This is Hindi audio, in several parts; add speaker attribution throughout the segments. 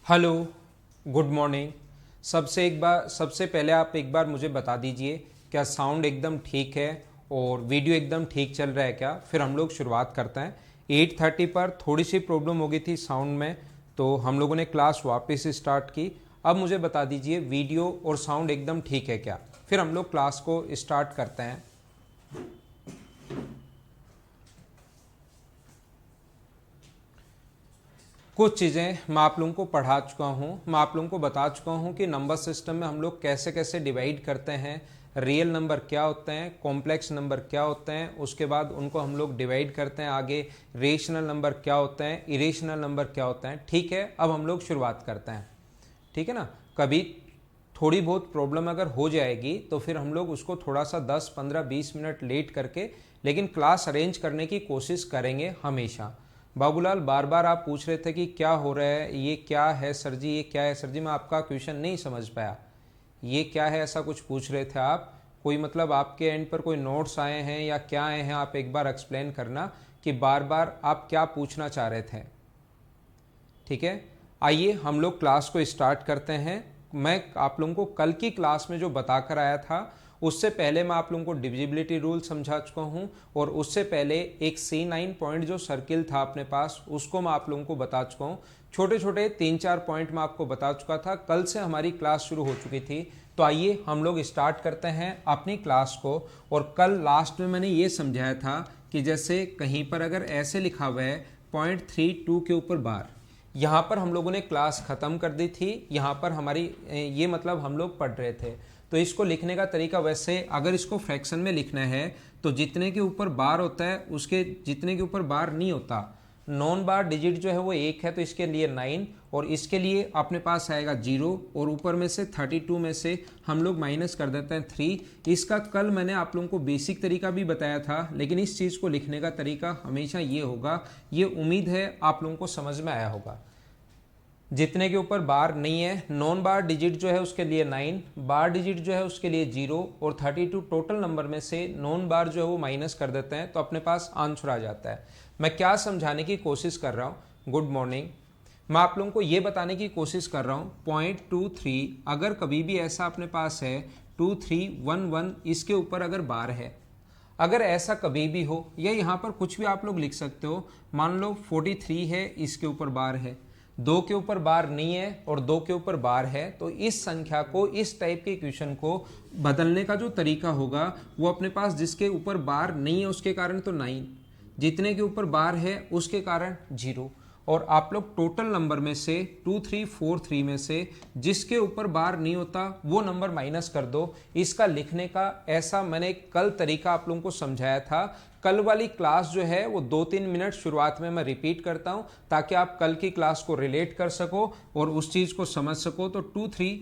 Speaker 1: Hello, good morning. सबसे पहले आप एक बार मुझे बता दीजिए क्या साउंड एकदम ठीक है और वीडियो एकदम ठीक चल रहा है क्या। फिर हम लोग शुरुआत करते हैं। 8:30 पर थोड़ी सी प्रॉब्लम हो गई थी साउंड में, तो हम लोगों ने क्लास वापस स्टार्ट की। अब मुझे बता दीजिए वीडियो और साउंड एकदम ठीक है क्या, फिर हम लोग क्लास को स्टार्ट करते हैं। कुछ चीज़ें मैं आप लोगों को पढ़ा चुका हूँ, मैं आप लोगों को बता चुका हूँ कि नंबर सिस्टम में हम लोग कैसे कैसे डिवाइड करते हैं। रियल नंबर क्या होते हैं, कॉम्प्लेक्स नंबर क्या होते हैं, उसके बाद उनको हम लोग डिवाइड करते हैं आगे। रेशनल नंबर क्या होते हैं, इरेशनल नंबर क्या होते हैं। ठीक है, अब हम लोग शुरुआत करते हैं। ठीक है ना। कभी थोड़ी बहुत प्रॉब्लम अगर हो जाएगी तो फिर हम लोग उसको थोड़ा सा 10, 15, 20 मिनट लेट करके लेकिन क्लास अरेंज करने की कोशिश करेंगे हमेशा। बाबूलाल, बार बार आप पूछ रहे थे कि क्या हो रहा है, ये क्या है सर जी, ये क्या है सर जी। मैं आपका क्वेश्चन नहीं समझ पाया। ये क्या है ऐसा कुछ पूछ रहे थे आप। कोई मतलब आपके एंड पर कोई नोट्स आए हैं या क्या आए हैं, आप एक बार एक्सप्लेन करना कि बार बार आप क्या पूछना चाह रहे थे। ठीक है, आइए हम लोग क्लास को स्टार्ट करते हैं। मैं आप लोगों को कल की क्लास में जो बताकर आया था उससे पहले मैं आप लोगों को डिविजिबिलिटी रूल समझा चुका हूं, और उससे पहले एक C9 पॉइंट जो सर्किल था अपने पास उसको मैं आप लोगों को बता चुका हूं। छोटे छोटे 3-4 पॉइंट मैं आपको बता चुका था। कल से हमारी क्लास शुरू हो चुकी थी। तो आइए हम लोग स्टार्ट करते हैं अपनी क्लास को। और कल लास्ट में मैंने ये समझाया था कि जैसे कहीं पर अगर ऐसे लिखा हुआ है 0.32 के ऊपर बार, यहाँ पर हम लोगों ने क्लास ख़त्म कर दी थी। यहाँ पर हमारी ये मतलब हम लोग पढ़ रहे थे। तो इसको लिखने का तरीका वैसे अगर इसको फ्रैक्शन में लिखना है तो जितने के ऊपर बार होता है उसके जितने के ऊपर बार नहीं होता, नॉन बार डिजिट जो है वो 1 है तो इसके लिए 9, और इसके लिए अपने पास आएगा 0, और ऊपर में से 32 में से हम लोग माइनस कर देते हैं 3। इसका कल मैंने आप लोगों को बेसिक तरीका भी बताया था, लेकिन इस चीज़ को लिखने का तरीका हमेशा ये होगा। ये उम्मीद है आप लोगों को समझ में आया होगा। जितने के ऊपर बार नहीं है, नॉन बार डिजिट जो है उसके लिए 9, बार डिजिट जो है उसके लिए 0, और 32 टोटल नंबर में से नॉन बार जो है वो माइनस कर देते हैं तो अपने पास आंसर आ जाता है। मैं क्या समझाने की कोशिश कर रहा हूँ, गुड मॉर्निंग, मैं आप लोगों को ये बताने की कोशिश कर रहा हूँ 0.23 अगर कभी भी ऐसा अपने पास है 2311 इसके ऊपर अगर बार है, अगर ऐसा कभी भी हो, या यहाँ पर कुछ भी आप लोग लिख सकते हो। मान लो 43 है, इसके ऊपर बार है, 2 के ऊपर बार नहीं है और 2 के ऊपर बार है, तो इस संख्या को, इस टाइप के इक्वेशन को बदलने का जो तरीका होगा वो अपने पास जिसके ऊपर बार नहीं है उसके कारण तो 9, जितने के ऊपर बार है उसके कारण 0, और आप लोग टोटल नंबर में से 2343 में से जिसके ऊपर बार नहीं होता वो नंबर माइनस कर दो। इसका लिखने का ऐसा मैंने कल तरीका आप लोगों को समझाया था। कल वाली क्लास जो है वो 2-3 मिनट शुरुआत में मैं रिपीट करता हूं ताकि आप कल की क्लास को रिलेट कर सको और उस चीज़ को समझ सको। तो 23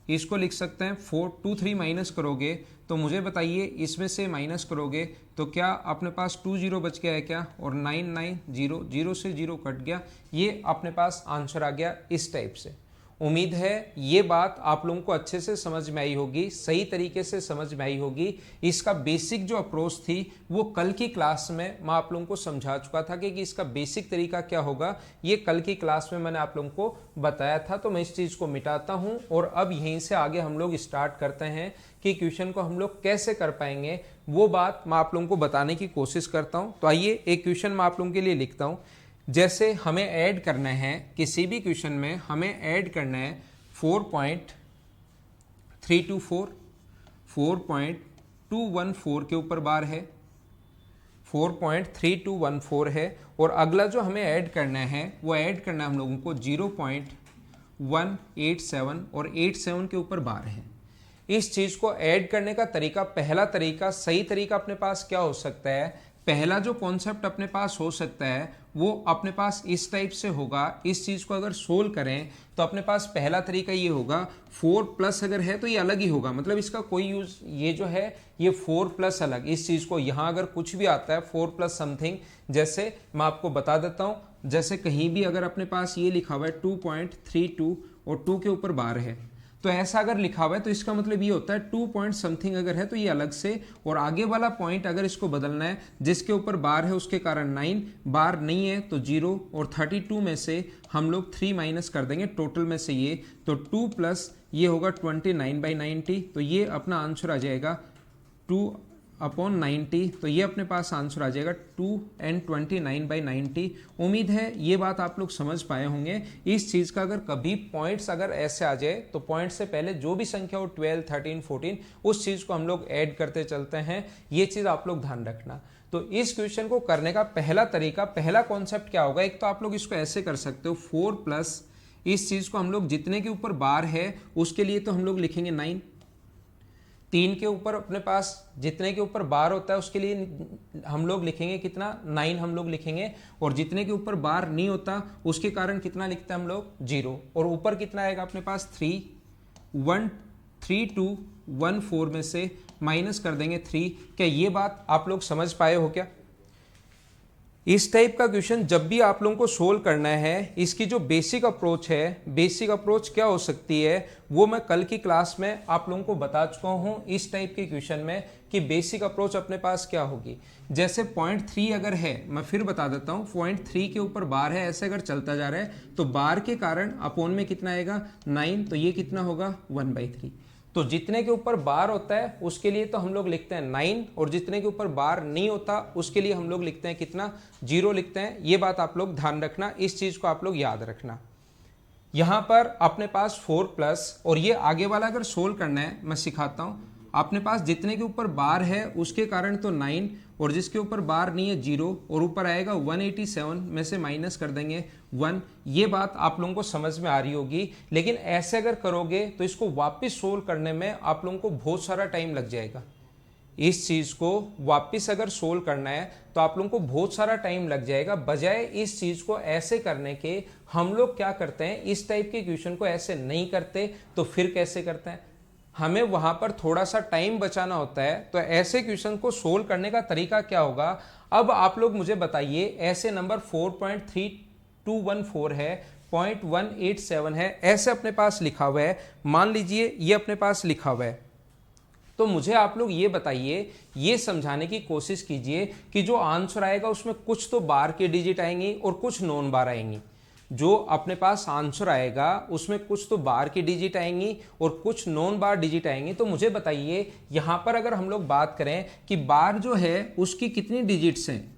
Speaker 1: इसको लिख सकते हैं 423 माइनस करोगे तो मुझे बताइए इसमें से माइनस करोगे तो क्या अपने पास 20 बच गया है क्या, और 990 0 से 0 कट गया, ये अपने पास आंसर आ गया इस टाइप से। उम्मीद है ये बात आप लोगों को अच्छे से समझ में आई होगी, सही तरीके से समझ में आई होगी। इसका बेसिक जो अप्रोच थी वो कल की क्लास में मैं आप लोगों को समझा चुका था कि इसका बेसिक तरीका क्या होगा, ये कल की क्लास में मैंने आप लोगों को बताया था। तो मैं इस चीज़ को मिटाता हूं और अब यहीं से आगे हम लोग स्टार्ट करते हैं कि क्वेश्चन को हम लोग कैसे कर पाएंगे, वो बात मैं आप लोगों को बताने की कोशिश करता हूं। तो आइए एक क्वेश्चन मैं आप लोगों के लिए लिखता हूं। जैसे हमें ऐड करना है किसी भी क्वेश्चन में, हमें ऐड करना है 4.324, 4.214 के ऊपर बार है, 4.3214 है, और अगला जो हमें ऐड करना है वो ऐड करना है हम लोगों को 0.187 और 87 के ऊपर बार है। इस चीज को ऐड करने का तरीका, पहला तरीका, सही तरीका अपने पास क्या हो सकता है, पहला जो कॉन्सेप्ट अपने पास हो सकता है वो अपने पास इस टाइप से होगा। इस चीज को अगर सोल्व करें तो अपने पास पहला तरीका ये होगा, 4 प्लस अगर है तो ये अलग ही होगा, मतलब इसका कोई यूज, ये जो है ये 4 प्लस अलग, इस चीज को यहां अगर कुछ भी आता है 4 प्लस समथिंग, जैसे मैं आपको बता देता हूं, जैसे कहीं भी अगर अपने पास ये लिखा हुआ है 2.32 और 2 के ऊपर बार है तो ऐसा अगर लिखा हुआ है तो इसका मतलब ये होता है 2 पॉइंट समथिंग अगर है तो ये अलग से, और आगे वाला पॉइंट अगर इसको बदलना है जिसके ऊपर बार है उसके कारण 9, बार नहीं है तो 0, और 32 में से हम लोग 3 माइनस कर देंगे टोटल में से ये, तो 2 प्लस ये होगा 29/90, तो ये अपना आंसर आ जाएगा 2/90, तो ये अपने पास आंसर आ जाएगा 2 and 29/90। उम्मीद है ये बात आप लोग समझ पाए होंगे। इस चीज़ का अगर कभी पॉइंट्स अगर ऐसे आ जाए तो पॉइंट से पहले जो भी संख्या हो 12, 13, 14 उस चीज़ को हम लोग ऐड करते चलते हैं, ये चीज़ आप लोग ध्यान रखना। तो इस क्वेश्चन को करने का पहला तरीका, पहला कॉन्सेप्ट क्या होगा, एक तो आप लोग इसको ऐसे कर सकते हो 4 प्लस इस चीज़ को हम लोग जितने के ऊपर बार है उसके लिए तो हम लोग लिखेंगे 9, 3 के ऊपर अपने पास जितने के ऊपर बार होता है उसके लिए हम लोग लिखेंगे कितना 9 हम लोग लिखेंगे, और जितने के ऊपर बार नहीं होता उसके कारण कितना लिखते हैं हम लोग 0, और ऊपर कितना आएगा अपने पास 3, 1, 3, 2, 1, 4 में से माइनस कर देंगे 3। क्या ये बात आप लोग समझ पाए हो क्या? इस टाइप का क्वेश्चन जब भी आप लोगों को सोल्व करना है, इसकी जो बेसिक अप्रोच है, बेसिक अप्रोच क्या हो सकती है वो मैं कल की क्लास में आप लोगों को बता चुका हूं इस टाइप के क्वेश्चन में कि बेसिक अप्रोच अपने पास क्या होगी। जैसे 0.3 अगर है, मैं फिर बता देता हूं, 0.3 के ऊपर बार है, ऐसे अगर चलता जा रहा है तो बार के कारण अपोन में कितना आएगा 9, तो ये कितना होगा 1/3। तो जितने के ऊपर बार होता है उसके लिए तो हम लोग लिखते हैं 9, और जितने के ऊपर बार नहीं होता उसके लिए हम लोग लिखते हैं कितना 0 लिखते हैं। ये बात आप लोग ध्यान रखना, इस चीज को आप लोग याद रखना। यहां पर अपने पास 4 प्लस, और ये आगे वाला अगर सोल्व करना है मैं सिखाता हूं, अपने पास जितने के ऊपर बार है उसके कारण तो 9, और जिसके ऊपर बार नहीं है 0, और ऊपर आएगा 187 में से माइनस कर देंगे 1। ये बात आप लोगों को समझ में आ रही होगी, लेकिन ऐसे अगर करोगे तो इसको वापस सोल्व करने में आप लोगों को बहुत सारा टाइम लग जाएगा। इस चीज को वापस अगर सोल्व करना है तो आप लोगों को बहुत सारा टाइम लग जाएगा। बजाय इस चीज को ऐसे करने के हम लोग क्या करते हैं, इस टाइप के क्वेश्चन को ऐसे नहीं करते तो फिर कैसे करते हैं, हमें वहां पर थोड़ा सा टाइम बचाना होता है। तो ऐसे क्वेश्चन को सोल्व करने का तरीका क्या होगा, अब आप लोग मुझे बताइए। ऐसे नंबर 4.3214 है, 0.187 है, ऐसे अपने पास लिखा हुआ है, मान लीजिए ये अपने पास लिखा हुआ है, तो मुझे आप लोग ये बताइए, ये समझाने की कोशिश कीजिए कि जो आंसर आएगा उसमें कुछ तो बार के डिजिट आएंगी और कुछ नॉन बार आएंगी। जो अपने पास आंसर आएगा उसमें कुछ तो बार की डिजिट आएंगी और कुछ नॉन बार डिजिट आएंगी। तो मुझे बताइए यहां पर अगर हम लोग बात करें कि बार जो है उसकी कितनी डिजिट्स हैं,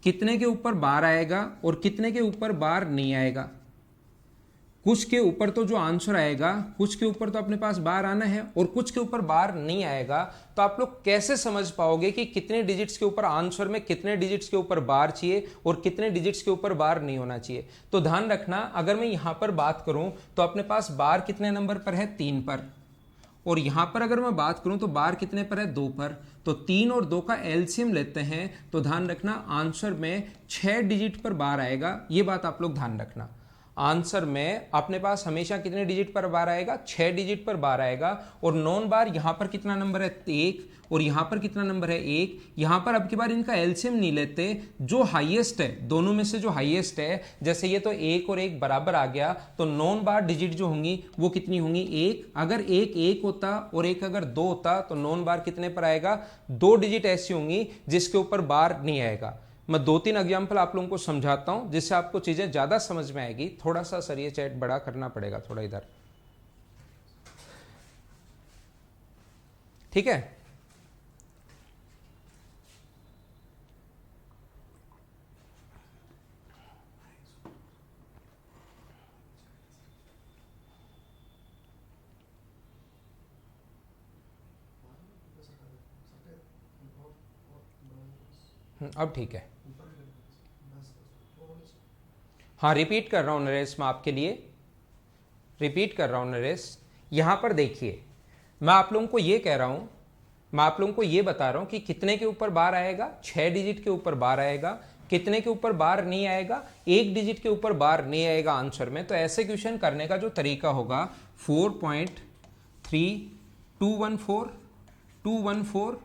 Speaker 1: कितने के ऊपर बार आएगा और कितने के ऊपर बार नहीं आएगा। कुछ के ऊपर तो जो आंसर आएगा, कुछ के ऊपर तो अपने पास बार आना है और कुछ के ऊपर बार नहीं आएगा। तो आप लोग कैसे समझ पाओगे कि कितने डिजिट्स के ऊपर आंसर में कितने डिजिट्स के ऊपर बार चाहिए और कितने डिजिट्स के ऊपर बार नहीं होना चाहिए। तो ध्यान रखना, अगर मैं यहां पर बात करूं तो अपने पास बार कितने नंबर पर है 3 पर, और यहां पर अगर मैं बात करूं तो बार कितने पर है 2 पर। तो 3 और 2 का एलसीएम लेते हैं तो ध्यान रखना आंसर में 6 डिजिट पर बार आएगा। ये बात आप लोग ध्यान रखना, आंसर में अपने पास हमेशा कितने डिजिट पर बार आएगा, 6 डिजिट पर बार आएगा। और नॉन बार यहां पर कितना नंबर है 1, और यहां पर कितना नंबर है 1। यहां पर अब की बार इनका एलसीएम नहीं लेते, जो हाईएस्ट है दोनों में से जो हाईएस्ट है, जैसे ये तो 1 और 1 बराबर आ गया, तो नॉन बार डिजिट जो होंगी वो कितनी होंगी 1। अगर 1 1 होता और 1 अगर 2 होता तो नॉन बार कितने पर आएगा, 2 डिजिट ऐसी होंगी जिसके ऊपर बार नहीं आएगा। मैं 2-3 एग्जाम्पल आप लोगों को समझाता हूं जिससे आपको चीजें ज्यादा समझ में आएगी। थोड़ा सा सर ये चैट बड़ा करना पड़ेगा थोड़ा इधर, ठीक है। अब ठीक है। हाँ रिपीट कर रहा हूं नरेश, मैं आपके लिए रिपीट कर रहा हूं नरेश। यहां पर देखिए, मैं आप लोगों को ये कह रहा हूं, मैं आप लोगों को ये बता रहा हूं कि कितने के ऊपर बार आएगा, 6 डिजिट के ऊपर बार आएगा। कितने के ऊपर बार नहीं आएगा, 1 डिजिट के ऊपर बार नहीं आएगा आंसर में। तो ऐसे क्वेश्चन करने का जो तरीका होगा 4.3214, 214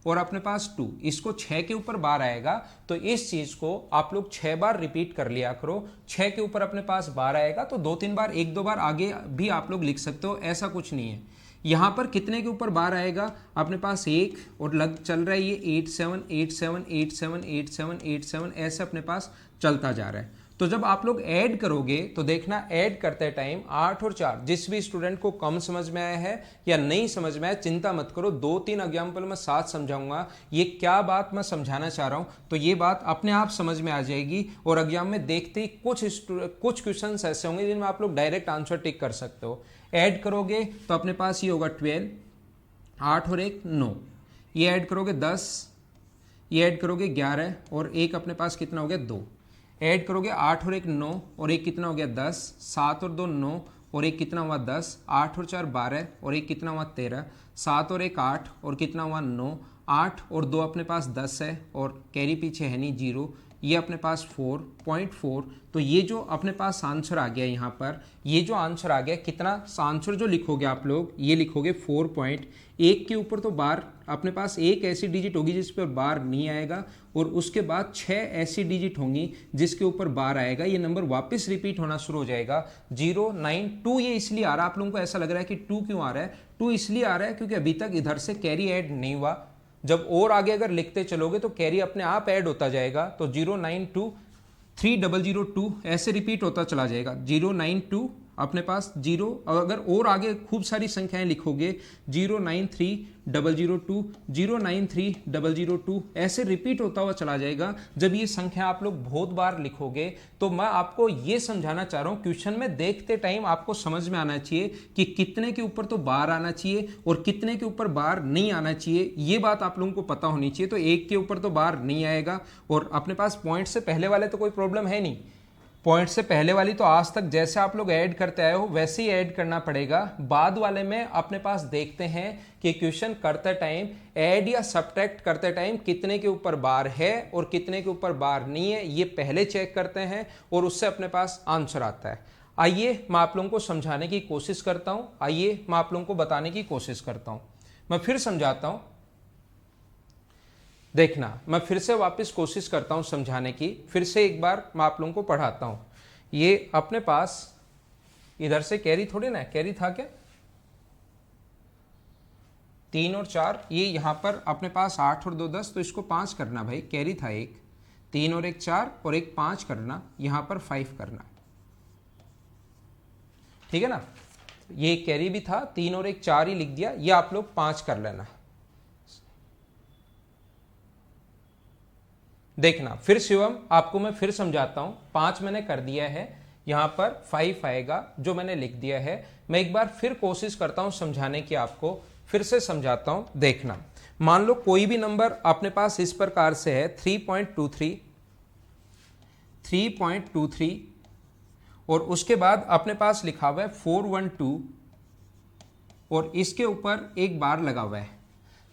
Speaker 1: और अपने पास 2, इसको 6 के ऊपर बार आएगा तो इस चीज को आप लोग 6 बार रिपीट कर लिया करो। 6 के ऊपर अपने पास बार आएगा तो 2-3 बार, 1-2 बार आगे भी आप लोग लिख सकते हो, ऐसा कुछ नहीं है। यहां पर कितने के ऊपर बार आएगा अपने पास 1, और लग चल रहा है ये 8 7 8 7 8 7 8 7 8 7 ऐसे अपने पास चलता जा रहा है। तो जब आप लोग ऐड करोगे तो देखना, ऐड करते टाइम 8 और 4, जिस भी स्टूडेंट को कम समझ में आया है या नहीं समझ में आया चिंता मत करो, 2-3 एग्जाम्पल मैं साथ समझाऊंगा ये क्या बात मैं समझाना चाह रहा हूं, तो ये बात अपने आप समझ में आ जाएगी। और एग्जाम में देखते ही कुछ क्वेश्चन ऐसे होंगे जिनमें आप लोग डायरेक्ट आंसर टिक कर सकते हो। ऐड करोगे तो अपने पास ये होगा 12, 8 और 1 9, ये ऐड करोगे 10, ये ऐड करोगे 11, और एक अपने पास कितना हो गया 2, ऐड करोगे 8 और 1 9, और एक कितना हो गया 10, 7 और 2 9, और एक कितना हुआ 10, 8 और 4 12, और एक कितना हुआ 13, 7 और 1 8, और कितना हुआ 9, 8 और 2 अपने पास 10 है, और कैरी पीछे है नहीं 0, ये अपने पास 4.4। तो ये जो अपने पास आंसर आ गया यहाँ पर, ये जो आंसर आ गया कितना, आंसर जो लिखोगे आप लोग ये लिखोगे 4.1 के ऊपर तो बार अपने पास एक ऐसी डिजिट होगी जिस पर बार नहीं आएगा, और उसके बाद 6 ऐसी डिजिट होंगी जिसके ऊपर बार आएगा। ये नंबर वापस रिपीट होना शुरू हो जाएगा 0 9 2। ये इसलिए आ रहा है, आप लोगों को ऐसा लग रहा है कि 2 क्यों आ रहा है, 2 इसलिए आ रहा है क्योंकि अभी तक इधर से कैरी ऐड नहीं हुआ। जब और आगे अगर लिखते चलोगे तो कैरी अपने आप ऐड होता जाएगा, तो 092 3002 ऐसे रिपीट होता चला जाएगा। 092 अपने पास 0, अगर और आगे खूब सारी संख्याएं लिखोगे 093 002 093 002 ऐसे रिपीट होता हुआ चला जाएगा। जब ये संख्या आप लोग बहुत बार लिखोगे तो मैं आपको ये समझाना चाह रहा हूं, क्वेश्चन में देखते टाइम आपको समझ में आना चाहिए कि कितने के ऊपर तो बार आना चाहिए और कितने के ऊपर बार नहीं आना चाहिए, ये बात आप लोगों को पता होनी चाहिए। तो 1 के ऊपर तो बार नहीं आएगा, और अपने पास पॉइंट से पहले वाले तो कोई प्रॉब्लम है नहीं, पॉइंट से पहले वाली तो आज तक जैसे आप लोग ऐड करते आए हो वैसे ही ऐड करना पड़ेगा। बाद वाले में अपने पास देखते हैं कि क्वेश्चन करते टाइम, ऐड या सब्ट्रैक्ट करते टाइम कितने के ऊपर बार है और कितने के ऊपर बार नहीं है, ये पहले चेक करते हैं और उससे अपने पास आंसर आता है। आइए मैं आप लोगों को समझाने की कोशिश करता हूं, आइए मैं आप लोगों को बताने की कोशिश करता हूं। मैं फिर समझाता हूं, देखना, मैं फिर से वापस कोशिश करता हूं समझाने की, फिर से एक बार मैं आप लोगों को पढ़ाता हूं। ये अपने पास इधर से कैरी थोड़ी ना, कैरी था क्या 3 और 4, ये यहां पर अपने पास 8 और 2 10, तो इसको 5 करना भाई, कैरी था 1, 3 और 1 4 और 1 5 करना, यहां पर 5 करना, ठीक है ना। ये कैरी भी था, 3 और 1 4 ही लिख दिया, ये आप लोग 5 कर लेना। देखना फिर शिवम, आपको मैं फिर समझाता हूं, 5 मैंने कर दिया है, यहां पर 5 आएगा जो मैंने लिख दिया है। मैं एक बार फिर कोशिश करता हूं समझाने की, आपको फिर से समझाता हूं। देखना, मान लो कोई भी नंबर अपने पास इस प्रकार से है 3.23 और उसके बाद अपने पास लिखा हुआ है 412 और इसके ऊपर एक बार लगा हुआ है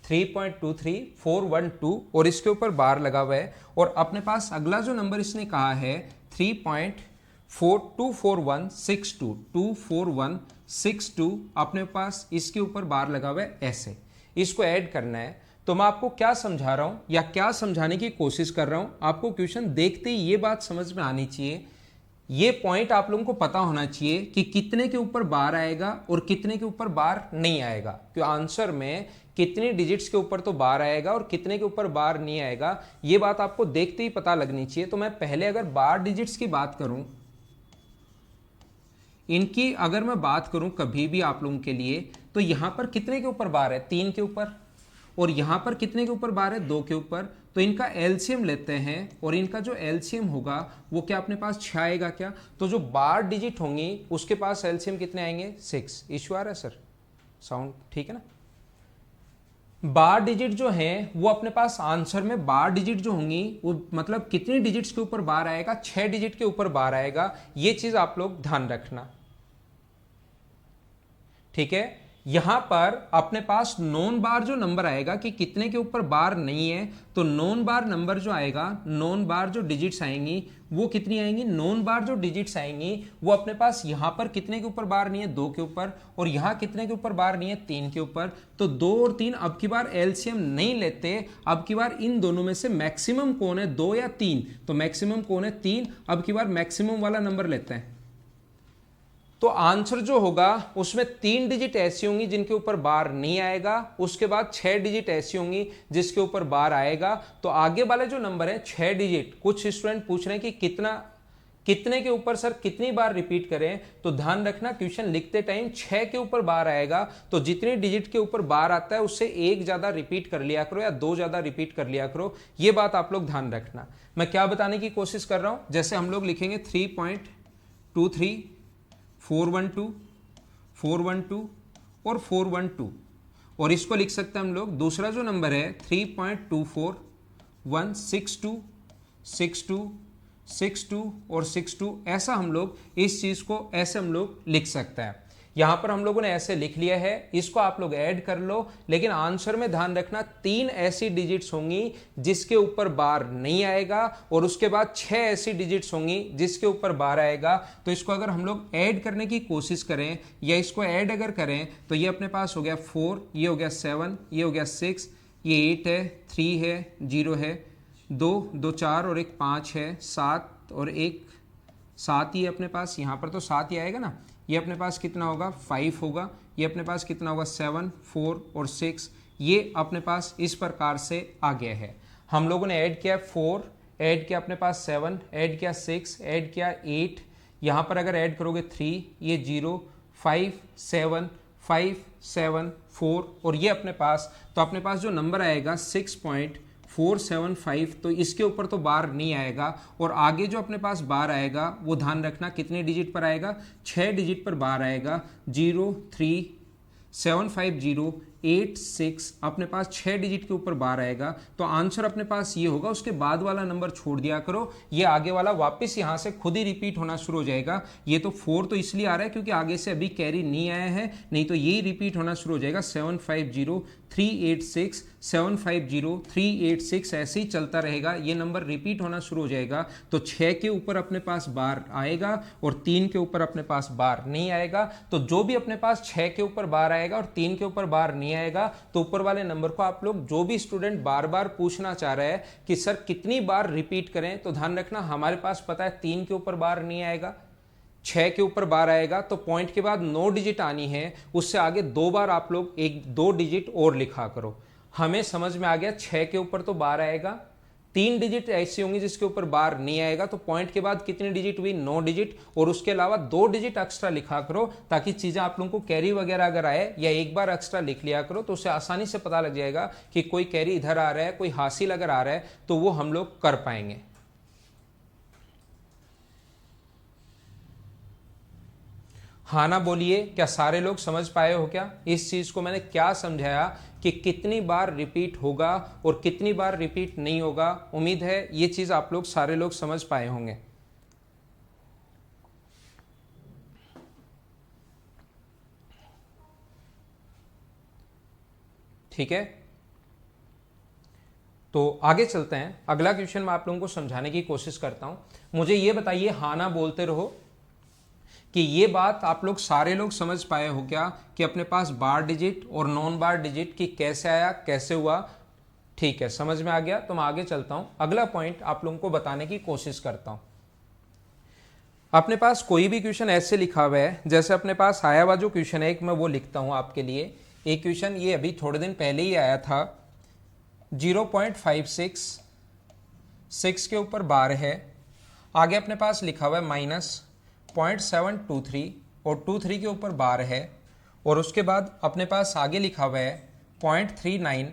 Speaker 1: 3.23 412 और इसके ऊपर बार लगा हुआ है, और अपने पास अगला जो नंबर इसने कहा है 3.24162 अपने पास इसके ऊपर बार लगा हुआ है, ऐसे इसको ऐड करना है। तो मैं आपको क्या समझा रहा हूं या क्या समझाने की कोशिश कर रहा हूं, आपको क्वेश्चन देखते ही ये बात समझ में आनी चाहिए, ये पॉइंट आप लोगों को पता होना चाहिए कि कितने के ऊपर बार आएगा और कितने के ऊपर बार नहीं आएगा, क्योंकि आंसर में कितनी डिजिट्स के ऊपर तो बार आएगा और कितने के ऊपर बार नहीं आएगा, ये बात आपको देखते ही पता लगनी चाहिए। तो मैं पहले अगर बार डिजिट्स की बात करूं, इनकी अगर मैं बात करूं कभी भी आप लोगों के लिए, तो यहां पर कितने के ऊपर बार है 3 के ऊपर, और यहां पर कितने के ऊपर बार है 2 के ऊपर। तो इनका एलसीएम लेते हैं और इनका जो एलसीएम होगा वो क्या अपने पास 6 आएगा क्या, तो जो बार डिजिट होंगी उसके पास एलसीएम कितने आएंगे 6। इश्यू आ रहा है सर, साउंड ठीक है ना। बार डिजिट जो हैं वो अपने पास आंसर में बार डिजिट जो होंगी वो मतलब कितनी डिजिट्स के ऊपर बार आएगा, 6 डिजिट के ऊपर बार आएगा, ये चीज आप लोग ध्यान रखना, ठीक है। यहां पर अपने पास नॉन बार जो नंबर आएगा कि कितने के ऊपर बार नहीं है, तो नॉन बार नंबर जो आएगा, नॉन बार जो डिजिट्स आएंगी वो कितनी आएंगी, नॉन बार जो डिजिट्स आएंगी वो अपने पास यहां पर कितने के ऊपर बार नहीं है, 2 के ऊपर, और यहां कितने के ऊपर बार नहीं है, 3 के ऊपर। तो 2 और 3 अब की बार एलसीएम नहीं लेते, अब की बार इन दोनों में से मैक्सिमम कौन है, 2 या 3, तो मैक्सिमम कौन है, 3, अब की बार मैक्सिमम वाला नंबर लेते हैं। तो आंसर जो होगा उसमें 3 डिजिट ऐसी होंगी जिनके ऊपर बार नहीं आएगा, उसके बाद 6 डिजिट ऐसी होंगी जिसके ऊपर बार आएगा। तो आगे वाले जो नंबर है 6 डिजिट, कुछ स्टूडेंट पूछ रहे हैं कि कितने के ऊपर सर कितनी बार रिपीट करें, तो ध्यान रखना क्वेश्चन लिखते टाइम 6 के ऊपर बार आएगा, तो जितनी डिजिट के ऊपर बार आता है उससे 1 ज्यादा रिपीट कर लिया करो या 2 ज्यादा रिपीट कर लिया करो, ये बात आप लोग ध्यान रखना। मैं क्या बताने की कोशिश कर रहा हूं, जैसे हम लोग लिखेंगे 3.23, 412, 412 और 412, और इसको लिख सकते हैं हम लोग, दूसरा जो नंबर है 3.24, 162, 62, 62 और 62, ऐसा हम लोग इस चीज को ऐसे हम लोग लिख सकते हैं। यहां पर हम लोगों ने ऐसे लिख लिया है, इसको आप लोग ऐड कर लो, लेकिन आंसर में ध्यान रखना 3 ऐसी डिजिट्स होंगी जिसके ऊपर बार नहीं आएगा, और उसके बाद 6 ऐसी डिजिट्स होंगी जिसके ऊपर बार आएगा। तो इसको अगर हम लोग ऐड करने की कोशिश करें या इसको ऐड अगर करें तो ये अपने पास हो गया 4, ये हो गया 7, ये हो गया 6, ये 8 है, 3 है, 0 है, 2 4 और 1 5 है, 7 और 1 7 ही अपने पास, यहाँ पर तो 7 ही आएगा ना, ये अपने पास कितना होगा 5 होगा, ये अपने पास कितना होगा 7, 4 और 6, ये अपने पास इस प्रकार से आ गया है। हम लोगों ने ऐड किया 4, ऐड किया अपने पास 7, ऐड किया 6, ऐड किया 8, यहाँ पर अगर ऐड करोगे 3, ये 0, 5 7, 5 7 4, और ये अपने पास, तो अपने पास जो नंबर आएगा 6.475, तो इसके ऊपर तो बार नहीं आएगा, और आगे जो अपने पास बार आएगा वो ध्यान रखना कितने डिजिट पर आएगा, 6 डिजिट पर बार आएगा, 0 3 750 8 6, अपने पास 6 डिजिट के ऊपर बार आएगा। तो आंसर अपने पास ये होगा, उसके बाद वाला नंबर छोड़ दिया करो, ये आगे वाला वापस यहां से खुद ही रिपीट होना शुरू हो जाएगा। ये तो 4 तो इसलिए आ रहा है क्योंकि आगे से अभी कैरी नहीं आया है, नहीं तो यही रिपीट होना शुरू हो जाएगा, 750 386 750 386, ऐसे ही चलता रहेगा, ये नंबर रिपीट होना शुरू हो जाएगा। तो 6 के ऊपर अपने पास बार आएगा और 3 के ऊपर अपने पास बार नहीं आएगा। तो जो भी अपने पास 6 के ऊपर बार आएगा और 3 के ऊपर बार नहीं आएगा, तो ऊपर वाले नंबर को आप लोग, जो भी स्टूडेंट बार बार पूछना चाह रहे हैं कि सर कितनी बार रिपीट करें, तो ध्यान रखना हमारे पास पता है 3 के ऊपर बार नहीं आएगा, 6 के ऊपर बार आएगा, तो पॉइंट के बाद 9 डिजिट आनी है, उससे आगे 2 बार आप लोग 1-2 डिजिट और लिखा करो। हमें समझ में आ गया 6 के ऊपर तो बार आएगा, 3 डिजिट ऐसी होंगी जिसके ऊपर बार नहीं आएगा, तो पॉइंट के बाद कितनी डिजिट हुई, 9 डिजिट, और उसके अलावा 2 डिजिट एक्स्ट्रा लिखा करो, ताकि चीजें आप लोगों को कैरी वगैरह अगर आए या एक बार एक्स्ट्रा लिख लिया करो, तो उससे आसानी से पता लग जाएगा कि कोई कैरी इधर आ रहा है, कोई हासिल अगर आ रहा है तो वो हम लोग कर पाएंगे। हाँ ना बोलिए, क्या सारे लोग समझ पाए हो क्या इस चीज को? मैंने क्या समझाया कि कितनी बार रिपीट होगा और कितनी बार रिपीट नहीं होगा। उम्मीद है ये चीज आप लोग सारे लोग समझ पाए होंगे। ठीक है, तो आगे चलते हैं। अगला क्वेश्चन मैं आप लोगों को समझाने की कोशिश करता हूं। मुझे ये बताइए, हाँ ना बोलते रहो, कि ये बात आप लोग सारे लोग समझ पाए हो क्या कि अपने पास बार डिजिट और नॉन बार डिजिट की कैसे आया, कैसे हुआ? ठीक है, समझ में आ गया। तो मैं आगे चलता हूं, अगला पॉइंट आप लोगों को बताने की कोशिश करता हूं। अपने पास कोई भी क्वेश्चन ऐसे लिखा हुआ है, जैसे अपने पास आया हुआ जो क्वेश्चन है, एक मैं वो लिखता हूं आपके लिए। एक क्वेश्चन ये अभी थोड़े दिन पहले ही आया था, 0.56 6 के ऊपर बार है, आगे अपने पास लिखा हुआ है -0.723 और 23 के ऊपर बार है, और उसके बाद अपने पास आगे लिखा हुआ है 0.39,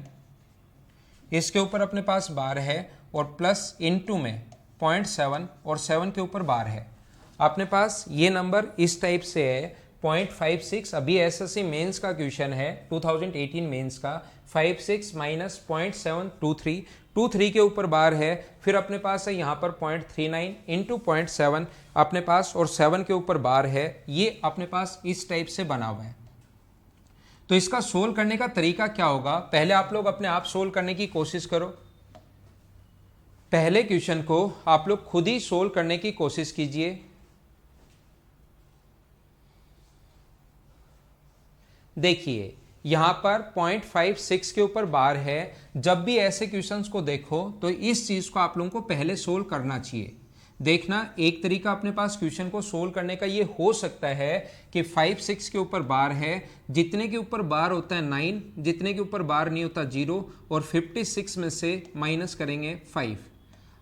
Speaker 1: इसके ऊपर अपने पास बार है, और प्लस इनटू में 0.7 और 7 के ऊपर बार है। अपने पास ये नंबर इस टाइप से है 0.56, अभी एसएससी मेंस का क्वेश्चन है 2018 मेंस का, 56 माइनस 0.723, 23 के ऊपर बार है, फिर अपने पास है यहाँ पर 0.39 इंटू 0.7 अपने पास, और 7 के ऊपर बार है। ये अपने पास इस टाइप से बना हुआ है। तो इसका सोल्व करने का तरीका क्या होगा, पहले आप लोग अपने आप सोल्व करने की कोशिश करो। पहले क्वेश्चन को आप लोग खुद ही सोल्व करने की कोशिश कीजिए। देखिए यहां पर 0.56 के ऊपर बार है। जब भी ऐसे क्वेश्चंस को देखो तो इस चीज को आप लोगों को पहले सोल्व करना चाहिए। देखना, एक तरीका अपने पास क्वेश्चन को सोल्व करने का ये हो सकता है कि 5-6 के ऊपर बार है, जितने के ऊपर बार होता है 9, जितने के ऊपर बार नहीं होता 0, और 56 में से माइनस करेंगे 5।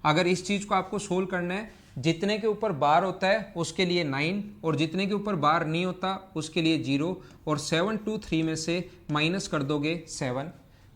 Speaker 1: अगर इस चीज को आपको सोल्व करना है, जितने के ऊपर बार होता है उसके लिए 9 और जितने के ऊपर बार नहीं होता उसके लिए 0, और 7 2 3 में से माइनस कर दोगे 7,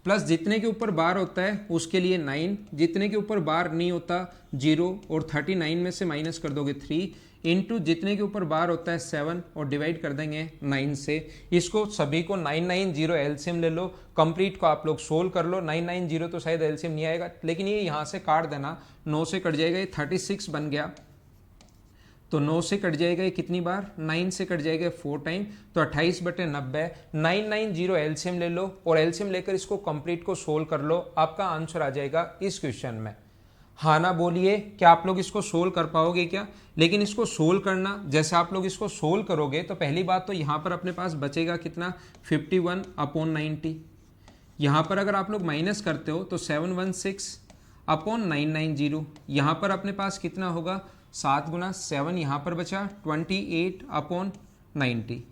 Speaker 1: प्लस जितने के ऊपर बार होता है उसके लिए 9, जितने के ऊपर बार नहीं होता 0, और 39 में से माइनस कर दोगे 3, इंटू जितने के ऊपर बार होता है 7 और डिवाइड कर देंगे 9 से। इसको सभी को 990 एलसीएम ले लो, कंप्लीट को आप लोग सोल्व कर लो। 990 तो शायद एलसीएम नहीं आएगा, लेकिन ये यहाँ से काट देना, 9 से कट जाएगा, ये 36 बन गया। तो 9 से कट जाएगा ये कितनी बार, 9 से कट जाएगा 4 टाइम, तो 28/90। 990 एलसीएम ले लो और एलसीएम लेकर इसको कंप्लीट को सोल्व कर लो, आपका आंसर आ जाएगा इस क्वेश्चन में। हाँ ना बोलिए, क्या आप लोग इसको सोल्व कर पाओगे क्या? लेकिन इसको सोल्व करना, जैसे आप लोग इसको सोल्व करोगे तो पहली बात तो यहाँ पर अपने पास बचेगा कितना, 51/90। यहाँ पर अगर आप लोग माइनस करते हो तो 716/990। यहाँ पर अपने पास कितना होगा, 7 गुना 7 यहाँ पर बचा 28/90।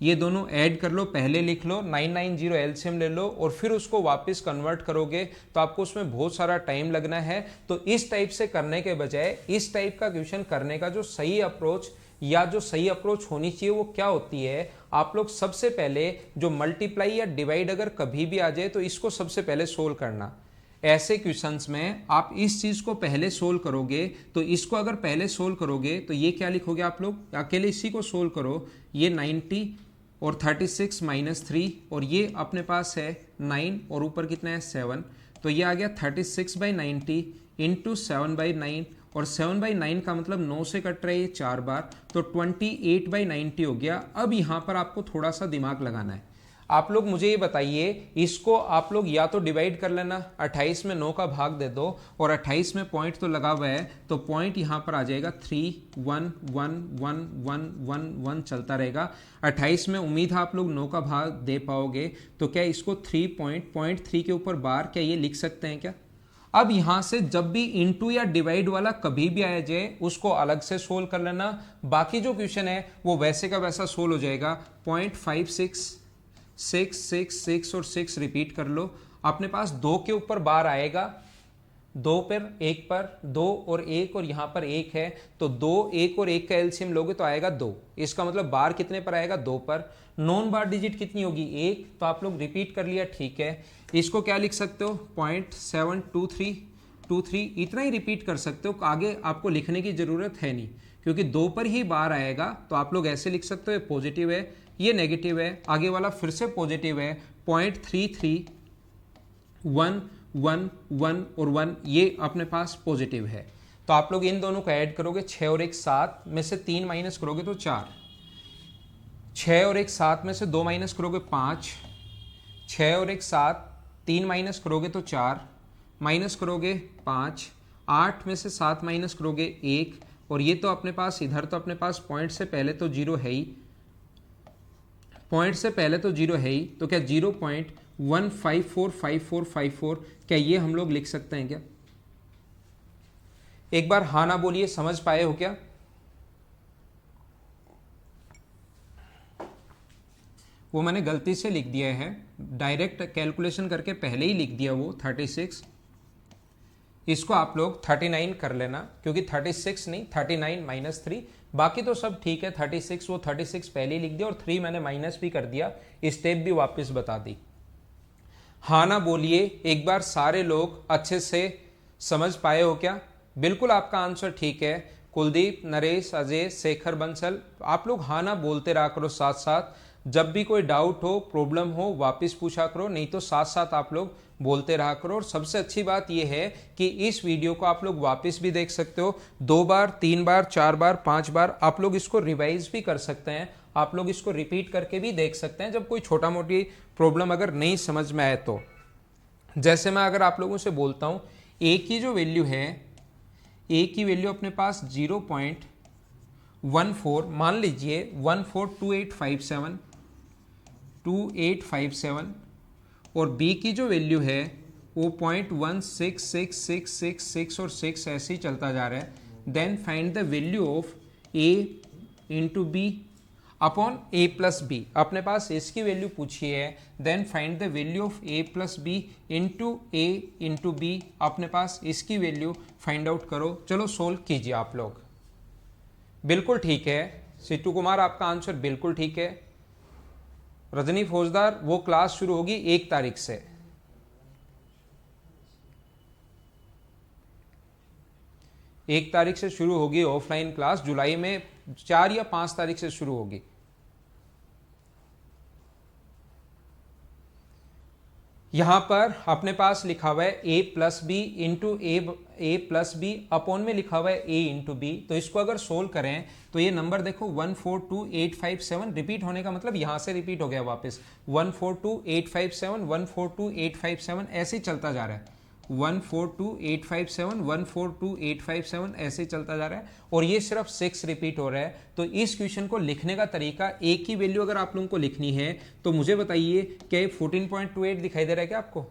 Speaker 1: ये दोनों ऐड कर लो, पहले लिख लो, 990 एलसीएम ले लो और फिर उसको वापस कन्वर्ट करोगे तो आपको उसमें बहुत सारा टाइम लगना है। तो इस टाइप से करने के बजाय इस टाइप का क्वेश्चन करने का जो सही अप्रोच या जो सही अप्रोच होनी चाहिए वो क्या होती है, आप लोग सबसे पहले जो मल्टीप्लाई या डिवाइड अगर कभी भी आ जाए तो इसको सबसे पहले सोल्व करना। ऐसे क्वेश्चंस में आप इस चीज को पहले सोल्व करोगे, तो इसको अगर पहले सोल्व करोगे तो ये क्या लिखोगे आप लोग, अकेले इसी को सोल्व करो, ये 90 और 36 माइनस 3, और ये अपने पास है 9 और ऊपर कितना है 7, तो ये आ गया 36/90 इंटू 7/9, और 7/9 का मतलब 9 से कट रहा है ये 4 बार, तो 28/90 हो गया। अब यहाँ पर आपको थोड़ा सा दिमाग लगाना है। आप लोग मुझे ये बताइए, इसको आप लोग या तो डिवाइड कर लेना, 28 में 9 का भाग दे दो, और 28 में पॉइंट तो लगा हुआ है तो पॉइंट यहाँ पर आ जाएगा 3 1 1 1 1 1 1 चलता रहेगा। 28 में उम्मीद है आप लोग 9 का भाग दे पाओगे, तो क्या इसको 3.3 के ऊपर बार क्या ये लिख सकते हैं क्या? अब यहां से जब भी इंटू या डिवाइड वाला कभी भी आया जाए उसको अलग से सोल्व कर लेना, बाकी जो क्वेश्चन है वो वैसे का वैसा सोल्व हो जाएगा। 0.56 6 6 6 और 6 रिपीट कर लो, अपने पास 2 के ऊपर बार आएगा, 2 पर 1 पर 2 और 1 और यहाँ पर 1 है, तो 2 1 और 1 का एलसीएम लोगे तो आएगा 2। इसका मतलब बार कितने पर आएगा, 2 पर। नॉन बार डिजिट कितनी होगी, 1, तो आप लोग रिपीट कर लिया, ठीक है। इसको क्या लिख सकते हो, 0.72323, इतना ही रिपीट कर सकते हो, आगे आपको लिखने की जरूरत है नहीं, क्योंकि 2 पर ही बार आएगा। तो आप लोग ऐसे लिख सकते हो, पॉजिटिव है, ये नेगेटिव है, आगे वाला फिर से पॉजिटिव है, 0.33 1 1 1 और 1 ये अपने पास पॉजिटिव है। तो आप लोग इन दोनों को ऐड करोगे, 6 और 1 7 में से 3 माइनस करोगे तो 4, 6 और 1 7 में से 2 माइनस करोगे 5, 6 और 1 7, 3 माइनस करोगे तो 4, माइनस करोगे 5, 8 में से 7 माइनस करोगे 1, और ये तो अपने पास इधर तो अपने पास पॉइंट से पहले तो 0 है ही, पॉइंट से पहले तो 0 है ही, तो क्या 0.1545454 क्या ये हम लोग लिख सकते हैं क्या? एक बार हाँ ना बोलिए, समझ पाए हो क्या? वो मैंने गलती से लिख दिया है, डायरेक्ट कैलकुलेशन करके पहले ही लिख दिया वो 36। इसको आप लोग 39 कर लेना, क्योंकि 36 नहीं 39 माइनस 3, बाकी तो सब ठीक है। 36 वो 36 पहले ही लिख दिया और 3 मैंने माइनस भी कर दिया, स्टेप भी वापस बता दी। हाँ ना बोलिए एक बार, सारे लोग अच्छे से समझ पाए हो क्या? बिल्कुल आपका आंसर ठीक है। कुलदीप, नरेश, अजय, शेखर, बंसल, आप लोग हाँ ना बोलते रहा करो साथ साथ। जब भी कोई डाउट हो, प्रॉब्लम हो, वापस पूछा करो, नहीं तो साथ साथ आप लोग बोलते रहा करो। और सबसे अच्छी बात यह है कि इस वीडियो को आप लोग वापस भी देख सकते हो, 2 बार 3 बार 4 बार 5 बार, आप लोग इसको रिवाइज भी कर सकते हैं। आप लोग इसको रिपीट करके भी देख सकते हैं जब कोई छोटा मोटी प्रॉब्लम अगर नहीं समझ में आए तो। जैसे मैं अगर आप लोगों से बोलता हूँ ए की जो वैल्यू है, ए की वैल्यू अपने पास 0.14, मान लीजिए 142857 और बी की जो वैल्यू है वो 0.166666 और 6 ऐसे ही चलता जा रहा है। Then find the value of a into b upon a plus b. अपने पास इसकी वैल्यू पूछी है, then find the value of a plus b into a into b. अपने पास इसकी वैल्यू फाइंड आउट करो। चलो सोल्व कीजिए आप लोग। बिल्कुल ठीक है सिट्टू कुमार, आपका आंसर बिल्कुल ठीक है। रजनी फौजदार, वो क्लास शुरू होगी 1 तारीख से। 1 तारीख से शुरू होगी ऑफलाइन क्लास, जुलाई में 4 या 5 तारीख से शुरू होगी। यहां पर अपने पास लिखा हुआ है ए प्लस बी इंटू ए प्लस बी, अपॉन में लिखा हुआ है ए इंटू बी। तो इसको अगर सोल्व करें तो ये नंबर देखो 142857 रिपीट होने का मतलब यहां से रिपीट हो गया वापस 142857 142857 ऐसे ही चलता जा रहा है। 142857 142857 ऐसे ही चलता जा रहा है और ये सिर्फ 6 रिपीट हो रहा है। तो इस क्वेश्चन को लिखने का तरीका, ए की वैल्यू अगर आप लोगों को लिखनी है तो मुझे बताइए क्या ये 14.28 दिखाई दे रहा है क्या आपको?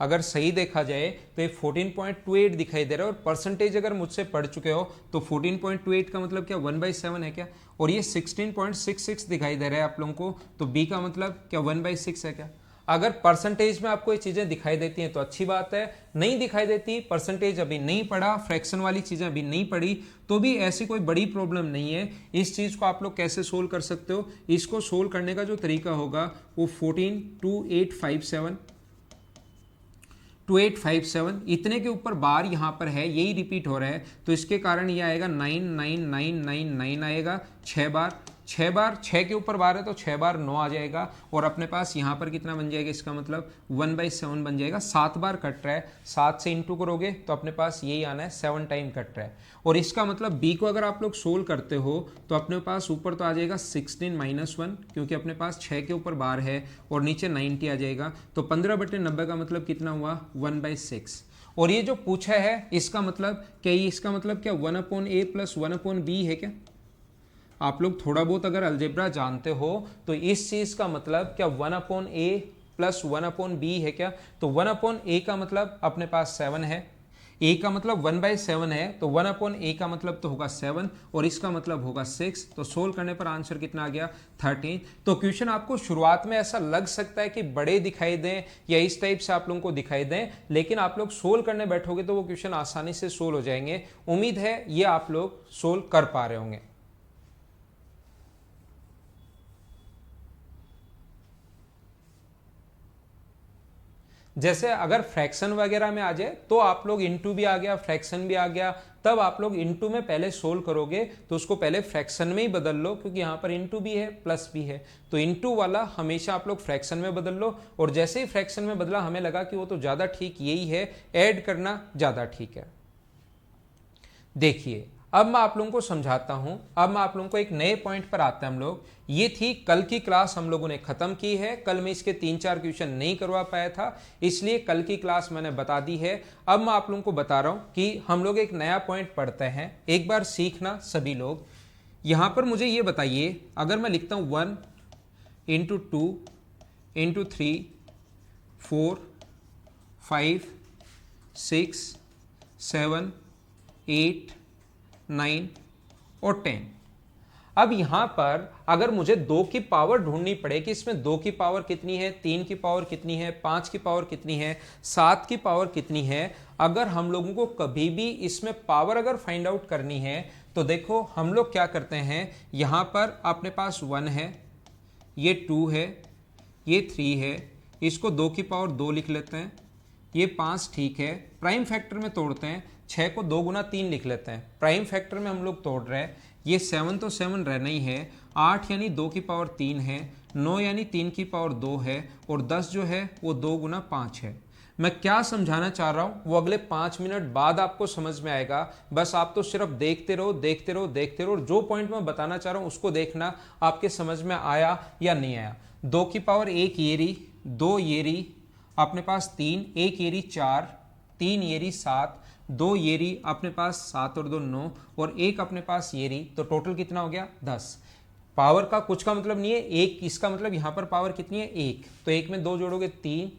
Speaker 1: अगर सही देखा जाए तो ये 14.28 दिखाई दे रहा है और परसेंटेज अगर मुझसे पढ़ चुके हो तो 14.28 का मतलब क्या 1/7 है क्या? और ये 16.66 दिखाई दे रहा है आप लोगों को, तो बी का मतलब क्या 1/6 है क्या? अगर परसेंटेज में आपको ये चीजें दिखाई देती हैं तो अच्छी बात है, नहीं दिखाई देती, परसेंटेज अभी नहीं पढ़ा, फ्रैक्शन वाली चीजें अभी नहीं पढ़ी, तो भी ऐसी कोई बड़ी प्रॉब्लम नहीं है। इस चीज को आप लोग कैसे सोल्व कर सकते हो? इसको सोल्व करने का जो तरीका होगा वो 2857 इतने के ऊपर बार यहाँ पर है, यही रिपीट हो रहा है, तो इसके कारण ये आएगा 99999 आएगा 6 बार। 6 बार 6 के ऊपर बार है तो 6 बार 9 आ जाएगा और अपने पास यहाँ पर कितना बन जाएगा? इसका मतलब 1/7 बन जाएगा। 7 बार कट रहा है, 7 से इंटू करोगे तो अपने पास यही आना है, 7 टाइम कट रहा है। और इसका मतलब बी को अगर आप लोग सोल्व करते हो तो अपने पास ऊपर तो आ जाएगा 16 - 1 क्योंकि अपने पास 6 के ऊपर बार है और नीचे 90 आ जाएगा। तो 15/90 का मतलब कितना हुआ? 1/6। और ये जो पूछा है इसका मतलब क्या, इसका मतलब क्या 1/a + 1/b है क्या? आप लोग थोड़ा बहुत अगर अलजेब्रा जानते हो तो इस चीज का मतलब क्या 1/a + 1/b है क्या? तो 1/a का मतलब अपने पास 7 है, a का मतलब 1/7 है, तो 1/a का मतलब तो होगा 7 और इसका मतलब होगा 6। तो सोल्व करने पर आंसर कितना आ गया? 13। तो क्वेश्चन आपको शुरुआत में ऐसा लग सकता है कि बड़े दिखाई दें या इस टाइप से आप लोगों को दिखाई दें, लेकिन आप लोग सोल्व करने बैठोगे तो वो क्वेश्चन आसानी से सोल्व हो जाएंगे। उम्मीद है ये आप लोग सोल्व कर पा रहे होंगे। जैसे अगर फ्रैक्शन वगैरह में आ जाए तो आप लोग इनटू भी आ गया, फ्रैक्शन भी आ गया, तब आप लोग इनटू में पहले सोल्व करोगे तो उसको पहले फ्रैक्शन में ही बदल लो, क्योंकि यहाँ पर इनटू भी है प्लस भी है, तो इनटू वाला हमेशा आप लोग फ्रैक्शन में बदल लो। और जैसे ही फ्रैक्शन में बदला हमें लगा कि वो तो ज़्यादा ठीक यही है, ऐड करना ज़्यादा ठीक है। देखिए अब मैं आप लोगों को समझाता हूं, अब मैं आप लोगों को एक नए पॉइंट पर आते हैं हम लोग। ये थी कल की क्लास, हम लोगों ने खत्म की है। कल मैं इसके 3-4 क्वेश्चन नहीं करवा पाया था, इसलिए कल की क्लास मैंने बता दी है। अब मैं आप लोगों को बता रहा हूं कि हम लोग एक नया पॉइंट पढ़ते हैं, एक बार सीखना सभी लोग। यहां पर मुझे ये बताइए, अगर मैं लिखता हूं 1 × 2 × 3 4 5 6 7 8 9 और 10। अब यहां पर अगर मुझे 2 की पावर ढूंढनी पड़े कि इसमें 2 की पावर कितनी है, 3 की पावर कितनी है, 5 की पावर कितनी है, 7 की पावर कितनी है, अगर हम लोगों को कभी भी इसमें पावर अगर फाइंड आउट करनी है तो देखो हम लोग क्या करते हैं। यहां पर अपने पास 1 है, ये 2 है, ये 3 है, इसको 2 की पावर 2 लिख लेते हैं, ये 5 ठीक है। प्राइम फैक्टर में तोड़ते हैं, 6 को 2 × 3 लिख लेते हैं, प्राइम फैक्टर में हम लोग तोड़ रहे हैं। ये 7 तो 7 रहना ही है, 8 यानी 2 की पावर 3 है, 9 यानी 3 की पावर 2 है और 10 जो है वो 2 × 5 है। मैं क्या समझाना चाह रहा हूं वो अगले 5 मिनट बाद आपको समझ में आएगा। बस आप तो सिर्फ देखते रहो देखते रहो देखते रहो, और जो पॉइंट मैं बताना चाह रहा हूं उसको देखना आपके समझ में आया या नहीं आया। 2 की पावर 1 येरी, 2 येरी, अपने पास 3, 1 येरी 4, 3 येरी 7, 2 येरी अपने पास 7 और 2 9, और 1 अपने पास येरी, तो टोटल कितना हो गया 10। पावर का कुछ का मतलब नहीं है एक, इसका मतलब यहां पर पावर कितनी है 1, तो 1 में 2 जोड़ोगे 3,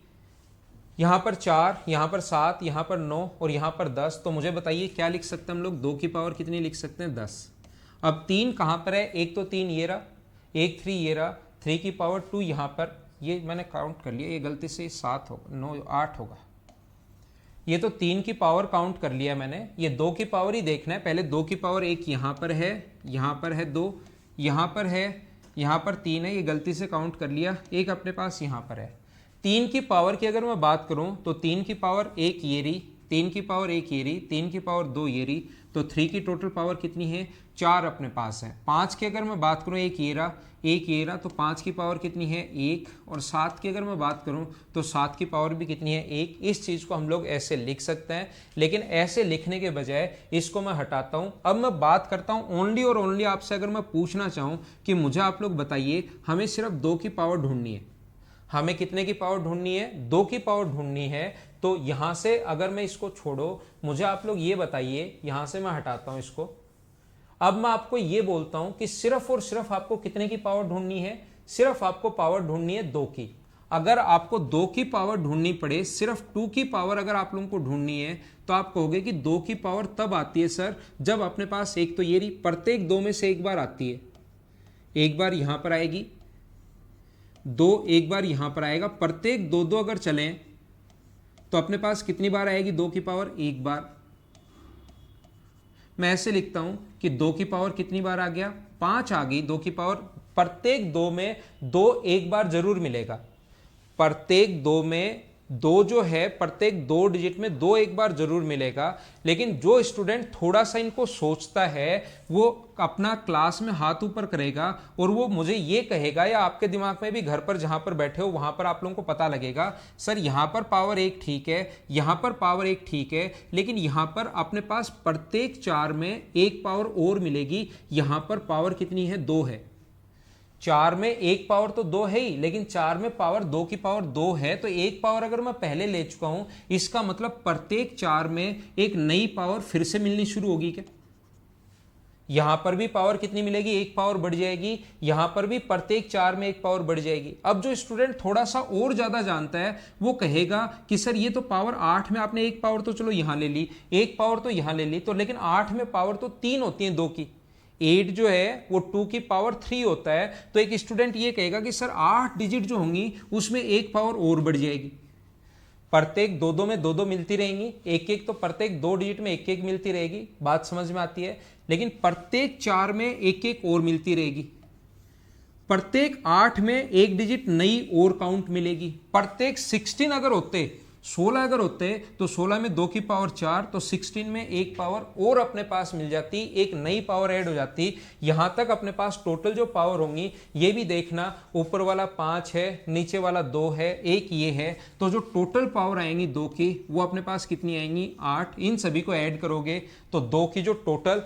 Speaker 1: यहां पर 4, यहां पर 7, यहां पर 9 और यहां पर 10। तो मुझे बताइए क्या लिख सकते हैं हम लोग, 2 की पावर कितनी लिख सकते हैं 10। अब 3 कहां पर है, एक तो 3 ये रहा, एक 3 ये रहा, 3 की पावर 2 यहां पर, ये मैंने काउंट कर लिया, ये गलती से 7 होगा, 9 8 होगा, ये तो 3 की पावर काउंट कर लिया मैंने, ये 2 की पावर ही देखना है पहले। 2 की पावर 1 यहां पर है, यहां पर है 2, यहां पर है, यहां पर 3 है, ये गलती से काउंट कर लिया, एक अपने पास यहां पर है। 3 की पावर की अगर मैं बात करूं तो 3 की पावर 1 येरी, 3 की पावर 1 येरी, 3 की पावर 2 येरी, तो 3 की टोटल पावर कितनी है 4 अपने पास है। 5 की अगर मैं बात करूं 1 येरा, 1 येरा, तो 5 की पावर कितनी है 1, और 7 की अगर मैं बात करूं तो 7 की पावर भी कितनी है 1। इस चीज़ को हम लोग ऐसे लिख सकते हैं, लेकिन ऐसे लिखने के बजाय इसको मैं हटाता हूं। अब मैं बात करता हूं ओनली और ओनली आपसे, अगर मैं पूछना चाहूं कि मुझे आप लोग बताइए हमें सिर्फ 2 की पावर ढूंढनी है, हमें कितने की पावर ढूंढनी है 2 की पावर ढूंढनी है। तो यहां से अगर मैं इसको छोड़ो, मुझे आप लोग ये बताइए, यहां से मैं हटाता हूं इसको। अब मैं आपको ये बोलता हूं कि सिर्फ और सिर्फ आपको कितने की पावर ढूंढनी है, सिर्फ आपको पावर ढूंढनी है 2 की। अगर आपको 2 की पावर ढूंढनी पड़े, सिर्फ 2 की पावर अगर आप लोगों को ढूंढनी है, तो आप कहोगे कि 2 की पावर तब आती है सर जब अपने पास एक तो ये रही, प्रत्येक 2 में से एक बार आती है, एक बार यहां पर आएगी 2, एक बार यहां पर आएगा, प्रत्येक 2 2 अगर चलें तो अपने पास कितनी बार आएगी 2 की पावर 1 बार। मैं ऐसे लिखता हूं कि 2 की पावर कितनी बार आ गया 5 आ गई 2 की पावर। प्रत्येक 2 में 2 एक बार जरूर मिलेगा, प्रत्येक 2 में 2 जो है प्रत्येक 2 डिजिट में 2 एक बार जरूर मिलेगा। लेकिन जो स्टूडेंट थोड़ा सा इनको सोचता है वो अपना क्लास में हाथ ऊपर करेगा और वो मुझे ये कहेगा, या आपके दिमाग में भी घर पर जहां पर बैठे हो वहां पर आप लोगों को पता लगेगा, सर यहां पर पावर 1 ठीक है, यहां पर पावर 1 ठीक है, लेकिन यहां पर अपने पास प्रत्येक 4 में एक पावर और मिलेगी, यहां पर पावर कितनी है 2 है। 4 में एक पावर तो 2 है ही, लेकिन 4 में पावर 2 की पावर 2 है, तो एक पावर अगर मैं पहले ले चुका हूं, इसका मतलब प्रत्येक 4 में एक नई पावर फिर से मिलनी शुरू होगी क्या। यहां पर भी पावर कितनी मिलेगी, एक पावर बढ़ जाएगी, यहां पर भी प्रत्येक 4 में एक पावर बढ़ जाएगी। अब जो स्टूडेंट थोड़ा सा और ज्यादा जानता है वो कहेगा कि सर ये तो पावर 8 में आपने एक पावर तो चलो यहां ले ली, एक पावर तो यहां ले ली, तो लेकिन 8 में पावर तो 3 होती है 2 की, 8 जो है वो 2 की पावर 3 होता है। तो एक स्टूडेंट ये कहेगा कि सर 8 डिजिट जो होंगी उसमें एक पावर और बढ़ जाएगी, प्रत्येक 2 2 में 2 2 मिलती रहेंगी, एक एक तो प्रत्येक 2 डिजिट में एक एक मिलती रहेगी, बात समझ में आती है। लेकिन प्रत्येक 4 में एक एक और मिलती रहेगी, प्रत्येक 8 में एक डिजिट नई और काउंट मिलेगी, प्रत्येक 16 अगर होते 16 अगर होते तो 16 में 2 की पावर 4, तो 16 में एक पावर और अपने पास मिल जाती, एक नई पावर ऐड हो जाती। यहां तक अपने पास टोटल जो पावर होंगी ये भी देखना, ऊपर वाला 5 है, नीचे वाला 2 है, एक ये है, तो जो टोटल पावर आएंगी 2 की वो अपने पास कितनी आएंगी 8। इन सभी को ऐड करोगे तो 2 की जो टोटल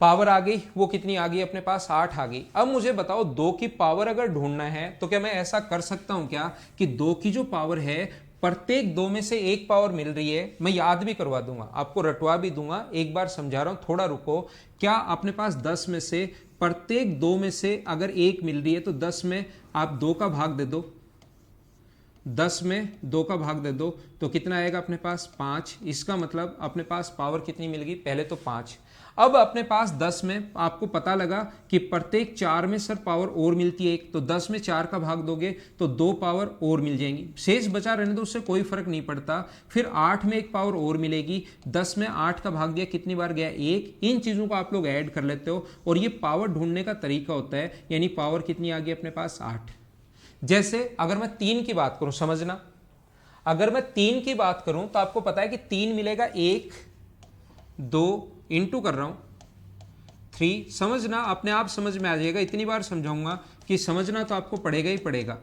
Speaker 1: पावर आ गई वो कितनी आ गई अपने पास 8 आ गई। अब मुझे बताओ 2 की पावर अगर ढूंढना है तो क्या मैं ऐसा कर सकता हूं क्या कि 2 की जो पावर है प्रत्येक 2 में से एक पावर मिल रही है, मैं याद भी करवा दूंगा आपको, रटवा भी दूंगा, एक बार समझा रहा हूं थोड़ा रुको। क्या अपने पास 10 में से प्रत्येक 2 में से अगर एक मिल रही है तो 10 में आप 2 का भाग दे दो, 10 में 2 का भाग दे दो तो कितना आएगा अपने पास 5। इसका मतलब अपने पास पावर कितनी मिल गई, पहले तो 5। अब अपने पास 10 में आपको पता लगा कि प्रत्येक 4 में सर पावर और मिलती है एक, तो 10 में 4 का भाग दोगे तो 2 पावर और मिल जाएंगी, शेष बचा रहने दो, उससे कोई फर्क नहीं पड़ता। फिर 8 में एक पावर और मिलेगी, 10 में 8 का भाग दिया कितनी बार गया 1। इन चीजों को आप लोग ऐड कर लेते हो और ये पावर ढूंढने का तरीका होता है, यानी पावर कितनी आ गई अपने पास 8। जैसे अगर मैं 3 की बात करूं, समझना, अगर मैं 3 की बात करूं तो आपको पता है कि 3 मिलेगा 1 2 इंटू कर रहा हूं 3, समझना अपने आप समझ में आ जाएगा, इतनी बार समझाऊंगा कि समझना तो आपको पड़ेगा ही पड़ेगा।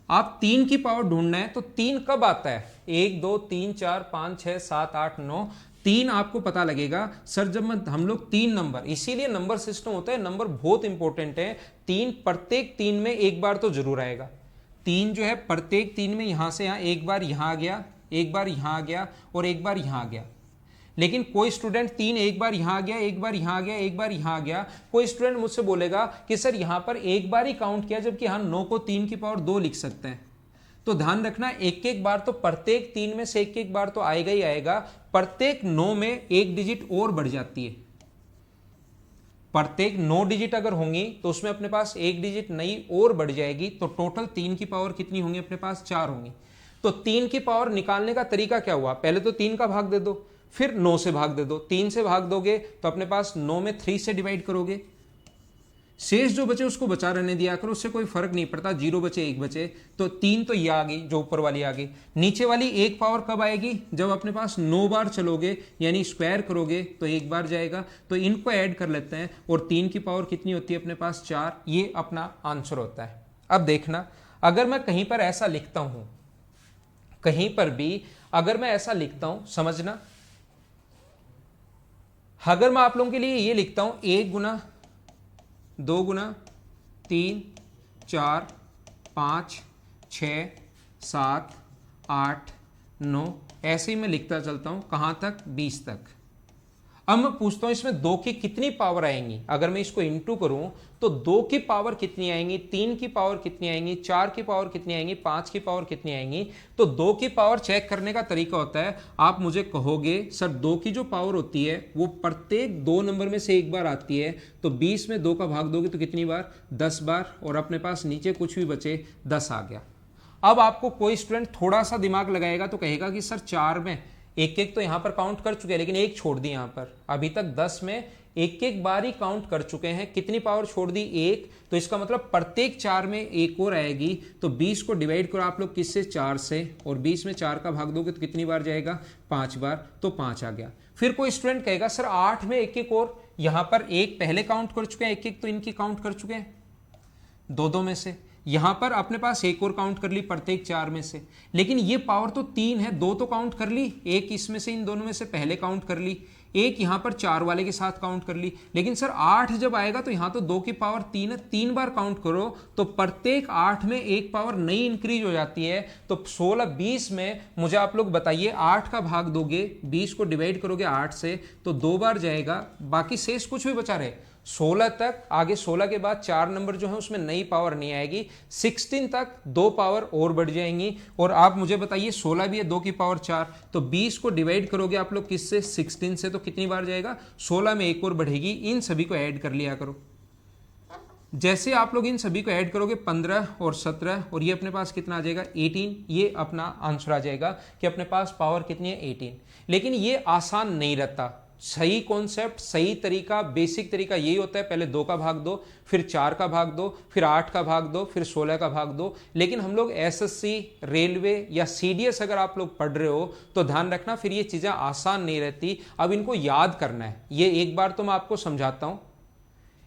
Speaker 1: आप 3 की पावर ढूंढना है तो 3 कब आता है? 1 2 3 4 5 6 7 8 9, 3 आपको पता लगेगा सर जब हम लोग 3 नंबर, इसीलिए नंबर सिस्टम होता है, नंबर बहुत इंपॉर्टेंट है। 3 प्रत्येक 3 में एक बार तो जरूर आएगा। 3 जो है प्रत्येक 3 में यहां से यहां एक बार यहां आ गया, एक बार यहां आ गया और एक बार यहां आ गया। लेकिन कोई स्टूडेंट 3 एक बार यहां आ गया, एक बार यहां आ गया, एक बार यहां आ गया, कोई स्टूडेंट मुझसे बोलेगा कि सर यहां पर एक बार ही काउंट किया, जबकि हम 9 को 3 की पावर 2 लिख सकते हैं। तो ध्यान रखना, एक एक बार तो प्रत्येक 3 में से एक एक बार तो आएगा ही आएगा। प्रत्येक 9 में एक डिजिट और बढ़ जाती है। प्रत्येक 9 डिजिट अगर होंगी तो उसमें अपने पास एक डिजिट नई और बढ़ जाएगी, तो टोटल 3 की पावर कितनी होंगी अपने पास? 4 होंगी। तो 3 की पावर निकालने का तरीका क्या हुआ? पहले तो 3 का भाग दे दो, फिर 9 से भाग दे दो। 3 से भाग दोगे तो अपने पास 9 में 3 से डिवाइड करोगे, शेष जो बचे उसको बचा रहने दिया करो, उससे कोई फर्क नहीं पड़ता, 0 बचे 1 बचे। तो 3 तो ये आ गई, जो ऊपर वाली आ गई। नीचे वाली एक पावर कब आएगी? जब अपने पास 9 बार चलोगे, यानी स्क्वायर करोगे तो एक बार जाएगा। तो इनको ऐड कर लेते हैं और 3 की पावर कितनी होती है अपने पास? 4। ये अपना आंसर होता है। अब देखना, अगर मैं कहीं पर ऐसा लिखता हूं, कहीं पर भी अगर मैं ऐसा लिखता हूं, समझना, अगर मैं आप लोगों के लिए ये लिखता हूं 1 गुना 2 गुना 3 4 5 6 7 8 9, ऐसे ही मैं लिखता चलता हूं कहां तक? 20 तक। अब मैं पूछता हूं इसमें 2 की कितनी पावर आएंगी? अगर मैं इसको इंटू करूं तो 2 की पावर कितनी आएंगी, 3 की पावर कितनी आएंगी, 4 की पावर कितनी आएंगी, 5 की पावर कितनी आएंगी? तो 2 की पावर चेक करने का तरीका होता है, आप मुझे कहोगे सर 2 की जो पावर होती है वो प्रत्येक 2 नंबर में से एक बार आती है, तो 20 में 2 का भाग दोगे तो कितनी बार? 10 बार। और अपने पास नीचे कुछ भी बचे, 10 आ गया। अब आपको कोई स्टूडेंट थोड़ा सा दिमाग लगाएगा तो कहेगा कि सर 4 में एक एक तो यहां पर काउंट कर चुके हैं, लेकिन एक छोड़ दी यहां पर। अभी तक 10 में एक एक बार ही काउंट कर चुके हैं, कितनी पावर छोड़ दी? 1। तो इसका मतलब प्रत्येक 4 में एक और आएगी। तो 20 को डिवाइड करो आप लोग किससे? 4 से, और 20 में 4 का भाग दोगे तो कितनी बार जाएगा? 5 बार। तो 5 आ गया। फिर कोई स्टूडेंट कहेगा सर 8 में एक एक और, यहां पर एक पहले काउंट कर चुके हैं, एक एक तो इनकी काउंट कर चुके हैं 2 में से, यहां पर अपने पास एक और काउंट कर ली प्रत्येक 4 में से। लेकिन ये पावर तो 3 है, 2 तो काउंट कर ली, एक इसमें से इन दोनों में से पहले काउंट कर ली, एक यहां पर 4 वाले के साथ काउंट कर ली। लेकिन सर 8 जब आएगा तो यहां तो 2 की पावर 3 है, 3 बार काउंट करो तो प्रत्येक 8 में एक पावर नई इंक्रीज हो जाती है। तो 16 20 में मुझे आप लोग बताइए, 8 का भाग दोगे, 20 को डिवाइड करोगे 8 से तो 2 बार जाएगा, बाकी शेष कुछ भी बचा रहे 16 तक। आगे 16 के बाद 4 नंबर जो है उसमें नई पावर नहीं आएगी। 16 तक 2 पावर और बढ़ जाएंगी। और आप मुझे बताइए 16 भी है, 2 की पावर 4, तो 20 को डिवाइड करोगे आप लोग किससे? 16 से, तो कितनी बार जाएगा? 16 में एक और बढ़ेगी। इन सभी को ऐड कर लिया करो। जैसे आप लोग इन सभी को ऐड करोगे 15 और 17, और ये अपने पास कितना आ जाएगा? 18। ये अपना आंसर आ जाएगा कि अपने पास पावर कितनी है? 18। लेकिन ये आसान नहीं रहता। सही कॉन्सेप्ट, सही तरीका, बेसिक तरीका यही होता है, पहले 2 का भाग दो, फिर 4 का भाग दो, फिर 8 का भाग दो, फिर 16 का भाग दो। लेकिन हम लोग एसएससी, रेलवे या सीडीएस अगर आप लोग पढ़ रहे हो तो ध्यान रखना, फिर ये चीजें आसान नहीं रहती। अब इनको याद करना है। ये एक बार तो मैं आपको समझाता हूं,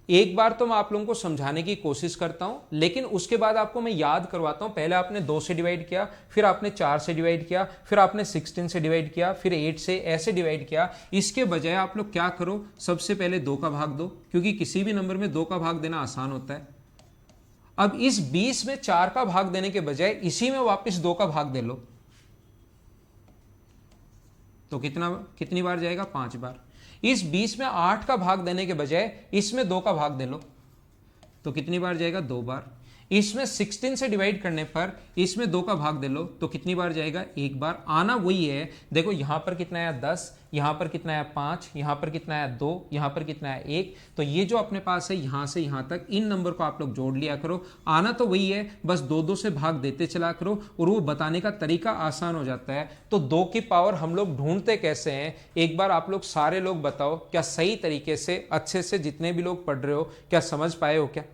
Speaker 1: एक बार तो मैं आप लोगों को समझाने की कोशिश करता हूं, लेकिन उसके बाद आपको मैं याद करवाता हूं। पहले आपने 2 से डिवाइड किया, फिर आपने 4 से डिवाइड किया, फिर आपने 16 से डिवाइड किया, फिर 8 से, ऐसे डिवाइड किया। इसके बजाय आप लोग क्या करो, सबसे पहले 2 का भाग दो, क्योंकि किसी भी नंबर में 2 का भाग देना आसान होता है। अब इस 20 में 4 का भाग देने के बजाय इसी में वापस 2 का भाग दे लो, तो कितनी बार जाएगा? 5 बार। इस 20 में 8 का भाग देने के बजाय इसमें 2 का भाग दे लो, तो कितनी बार जाएगा? 2 बार। इसमें 16 से डिवाइड करने पर इसमें 2 का भाग दे लो, तो कितनी बार जाएगा? 1 बार। आना वही है। देखो यहां पर कितना आया? 10, यहां पर कितना आया? 5, यहां पर कितना आया? 2, यहां पर कितना आया? 1। तो ये जो अपने पास है यहां से यहां तक, इन नंबर को आप लोग जोड़ लिया करो। आना तो वही है, बस 2-2 से भाग देते चला करो, और वो बताने का तरीका आसान हो जाता है। तो 2 की पावर हम लोग ढूंढते कैसे हैं, एक बार आप लोग सारे लोग बताओ, क्या सही तरीके से, अच्छे से, जितने भी लोग पढ़ रहे हो, क्या समझ पाए हो? क्या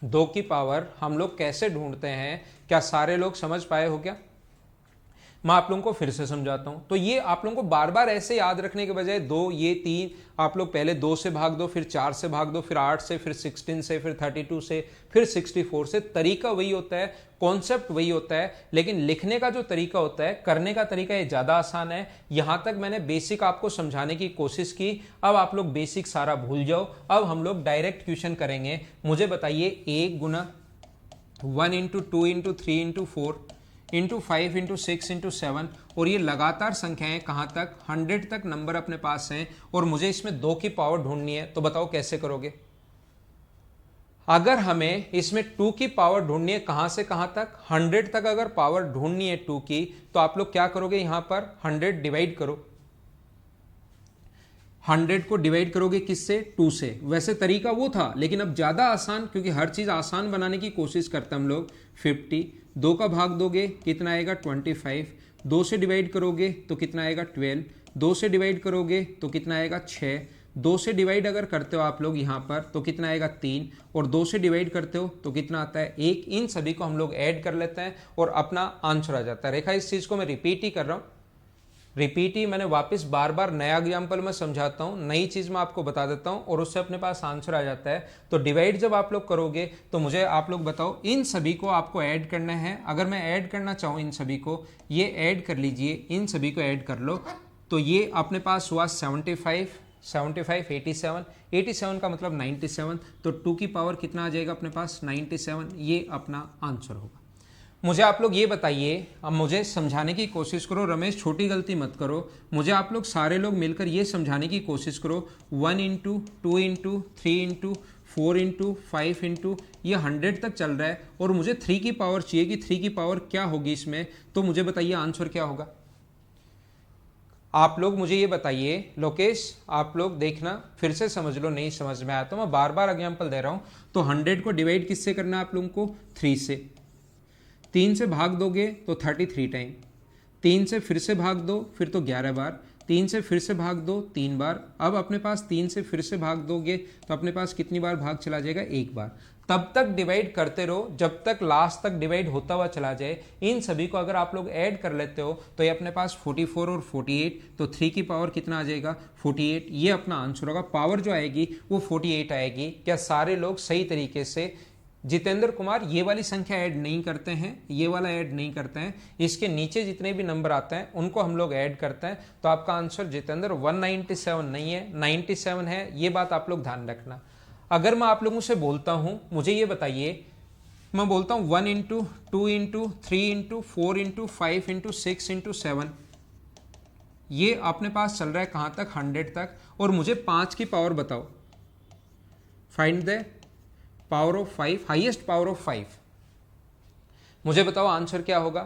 Speaker 1: 2 की पावर हम लोग कैसे ढूंढते हैं, क्या सारे लोग समझ पाए हो? क्या मैं आप लोगों को फिर से समझाता हूं। तो ये आप लोगों को बार बार ऐसे याद रखने के बजाय 2 ये 3 आप लोग पहले 2 से भाग दो, फिर 4 से भाग दो, फिर 8 से, फिर 16 से, फिर 32 से, फिर 64 से। तरीका वही होता है, कॉन्सेप्ट वही होता है, लेकिन लिखने का जो तरीका होता है, करने का तरीका ये ज्यादा आसान है। यहां तक मैंने बेसिक आपको समझाने की कोशिश की, अब आप लोग बेसिक सारा भूल जाओ। अब हम लोग डायरेक्ट क्वेश्चन करेंगे। मुझे बताइए 1 गुना 1 into 2 into 3 into 4 into 5 into 6 into 7, और ये लगातार संख्याएं कहां तक 100 तक नंबर अपने पास हैं, और मुझे इसमें 2 की पावर ढूंढनी है। तो बताओ कैसे करोगे? अगर हमें इसमें 2 की पावर ढूंढनी है, कहां से कहां तक 100 तक अगर पावर ढूंढनी है 2 की, तो आप लोग क्या करोगे? यहां पर 100 डिवाइड करो। 100 को डिवाइड करोगे किससे? 2 से। वैसे तरीका वो था, लेकिन अब ज्यादा आसान, क्योंकि हर चीज आसान बनाने की कोशिश करते हम लोग। 50 2 का भाग दोगे कितना आएगा? 25। 2 से डिवाइड करोगे तो कितना आएगा? 12। 2 से डिवाइड करोगे तो कितना आएगा? 6। 2 से डिवाइड अगर करते हो आप लोग यहाँ पर तो कितना आएगा? 3। और 2 से डिवाइड करते हो तो कितना आता है? 1। इन सभी को हम लोग ऐड कर लेते हैं और अपना आंसर आ जाता है। रेखा, इस चीज को मैं रिपीट ही कर रहा हूँ, रिपीट ही मैंने वापस बार बार नया एग्जाम्पल में समझाता हूं, नई चीज मैं आपको बता देता हूं और उससे अपने पास आंसर आ जाता है। तो डिवाइड जब आप लोग करोगे तो मुझे आप लोग बताओ, इन सभी को आपको ऐड करना है। अगर मैं ऐड करना चाहूं इन सभी को, ये ऐड कर लीजिए, इन सभी को ऐड कर लो। तो ये अपने पास हुआ 75, 87, 87 का मतलब 97। तो 2 की पावर कितना आ जाएगा अपने पास? 97। ये अपना आंसर होगा। मुझे आप लोग ये बताइए, अब मुझे समझाने की कोशिश करो। रमेश, छोटी गलती मत करो। मुझे आप लोग सारे लोग मिलकर ये समझाने की कोशिश करो। 1 into 2 into 3 into 4 into 5 into, ये 100 तक चल रहा है और मुझे 3 की पावर चाहिए कि 3 की पावर क्या होगी इसमें। तो मुझे बताइए आंसर क्या होगा? आप लोग मुझे ये बताइए। लोकेश, आप लोग देखना, फिर से समझ लो, नहीं समझ में आया तो मैं बार बार एग्जाम्पल दे रहा हूं। तो 100 को डिवाइड किससे करना है आप लोगों को? 3 से। 3 से भाग दोगे तो 33 टाइम। 3 से फिर से भाग दो, फिर तो 11 बार। 3 से फिर से भाग दो 3 बार। अब अपने पास 3 से फिर से भाग दोगे तो अपने पास कितनी बार भाग चला जाएगा? 1 बार। तब तक डिवाइड करते रहो जब तक लास्ट तक डिवाइड होता हुआ चला जाए। इन सभी को अगर आप लोग ऐड कर लेते हो तो ये अपने पास 44 और 48, तो 3 की पावर कितना आ जाएगा? 48। ये अपना आंसर होगा। पावर जो आएगी वो 48 आएगी। क्या सारे लोग सही तरीके से? जितेंद्र कुमार, ये वाली संख्या ऐड नहीं करते हैं, ये वाला ऐड नहीं करते हैं, इसके नीचे जितने भी नंबर आते हैं उनको हम लोग ऐड करते हैं। तो आपका आंसर जितेंद्र 197 नहीं है, 97 है। ये बात आप लोग ध्यान रखना। अगर मैं आप लोगों से बोलता हूं, मुझे ये बताइए, मैं बोलता हूं 1 into 2 into 3 into 4 into 5 into 6 into 7, ये अपने पास चल रहा है कहां तक? 100 तक। और मुझे 5 की पावर बताओ। Find the power of 5, highest power of 5। मुझे बताओ आंसर क्या होगा?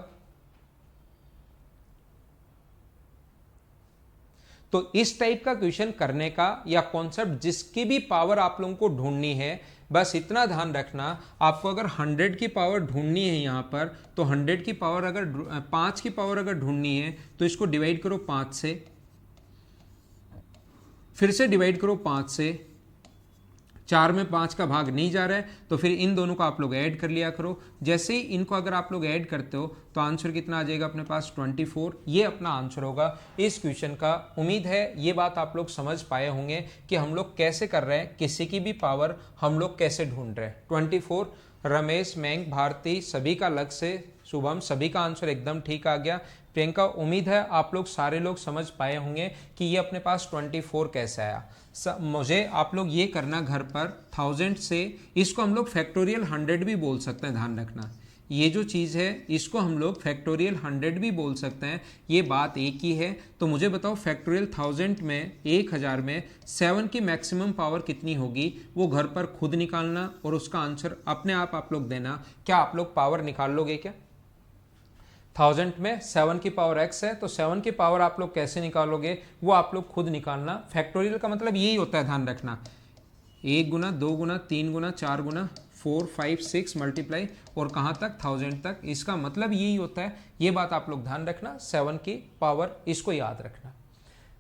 Speaker 1: तो इस टाइप का क्वेश्चन करने का या कॉन्सेप्ट, जिसकी भी पावर आप लोगों को ढूंढनी है, बस इतना ध्यान रखना। आपको अगर 100 की पावर ढूंढनी है यहां पर, तो 100 की पावर अगर 5 की पावर अगर ढूंढनी है तो इसको डिवाइड करो 5 से, फिर से डिवाइड करो 5 से। 4 में 5 का भाग नहीं जा रहा है तो फिर इन दोनों को आप लोग ऐड कर लिया करो। जैसे ही इनको अगर आप लोग ऐड करते हो तो आंसर कितना आ जाएगा अपने पास? 24। ये अपना आंसर होगा इस क्वेश्चन का। उम्मीद है ये बात आप लोग समझ पाए होंगे कि हम लोग कैसे कर रहे हैं, किसी की भी पावर हम लोग कैसे ढूंढ रहे हैं। 24। रमेश, मैंग, भारती, सभी का लग से, शुभम, सभी का आंसर एकदम ठीक आ गया। प्रियंका, उम्मीद है आप लोग सारे लोग समझ पाए होंगे कि ये अपने पास 24 कैसे आया। मुझे आप लोग ये करना घर पर 1000 से, इसको हम लोग फैक्टोरियल 100 भी बोल सकते हैं, ध्यान रखना। ये जो चीज़ है इसको हम लोग फैक्टोरियल 100 भी बोल सकते हैं, ये बात एक ही है। तो मुझे बताओ फैक्टोरियल 1000 में, 1000 में 7 की मैक्सिमम पावर कितनी होगी, वो घर पर खुद निकालना और उसका आंसर अपने आप लोग देना। क्या आप लोग पावर निकाल लोगे क्या? 1000 में 7 की पावर x है, तो 7 की पावर आप लोग कैसे निकालोगे वो आप लोग खुद निकालना। फैक्टोरियल का मतलब यही होता है, ध्यान रखना। 1 गुना 2 गुना 3 गुना 4 गुना 4 5 6 मल्टीप्लाई और कहाँ तक? 1000 तक। इसका मतलब यही होता है। ये बात आप लोग ध्यान रखना, 7 की पावर, इसको याद रखना।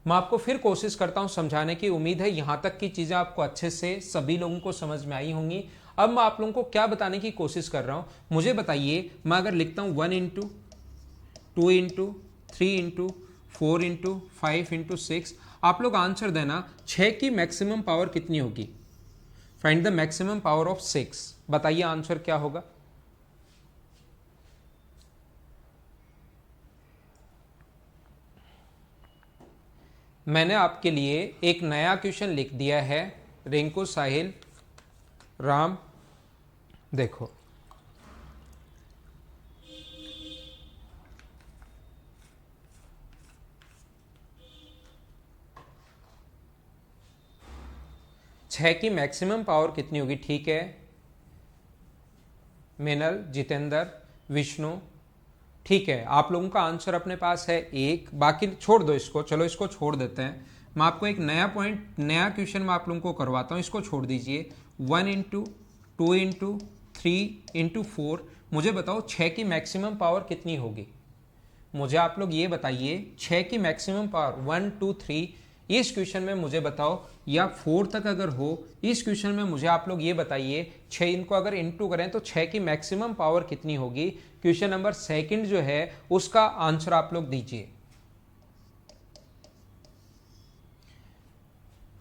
Speaker 1: मैं आपको फिर कोशिश करता हूँ समझाने की। उम्मीद है यहाँ तक की चीज़ें आपको अच्छे से सभी लोगों को समझ में आई होंगी। अब मैं आप लोगों को क्या बताने की कोशिश कर रहा हूँ, मुझे बताइए। मैं अगर लिखता हूँ 1 into 2 into 3 into 4 into 5 into 6। आप लोग आंसर देना 6 की मैक्सिमम पावर कितनी होगी। Find the maximum power of 6। बताइए आंसर क्या होगा। मैंने आपके लिए एक नया क्वेश्चन लिख दिया है। रिंकू, साहिल, राम, देखो छह की मैक्सिमम पावर कितनी होगी। ठीक है, मिनल, जितेंद्र, विष्णु, ठीक है, आप लोगों का आंसर अपने पास है एक। बाकी छोड़ दो इसको, चलो इसको छोड़ देते हैं। मैं आपको एक नया पॉइंट, नया क्वेश्चन मैं आप लोगों को करवाता हूँ, इसको छोड़ दीजिए। 1 इंटू 2 इंटू 3 इंटू 4। मुझे बताओ 6 की मैक्सिमम पावर कितनी होगी। मुझे आप लोग ये बताइए 6 की मैक्सिमम पावर 1 2 3 इस क्वेश्चन में मुझे बताओ, या 4 तक अगर हो इस क्वेश्चन में मुझे आप लोग ये बताइए 6 इनको अगर इंटू करें तो 6 की मैक्सिमम पावर कितनी होगी। क्वेश्चन नंबर सेकंड जो है उसका आंसर आप लोग दीजिए।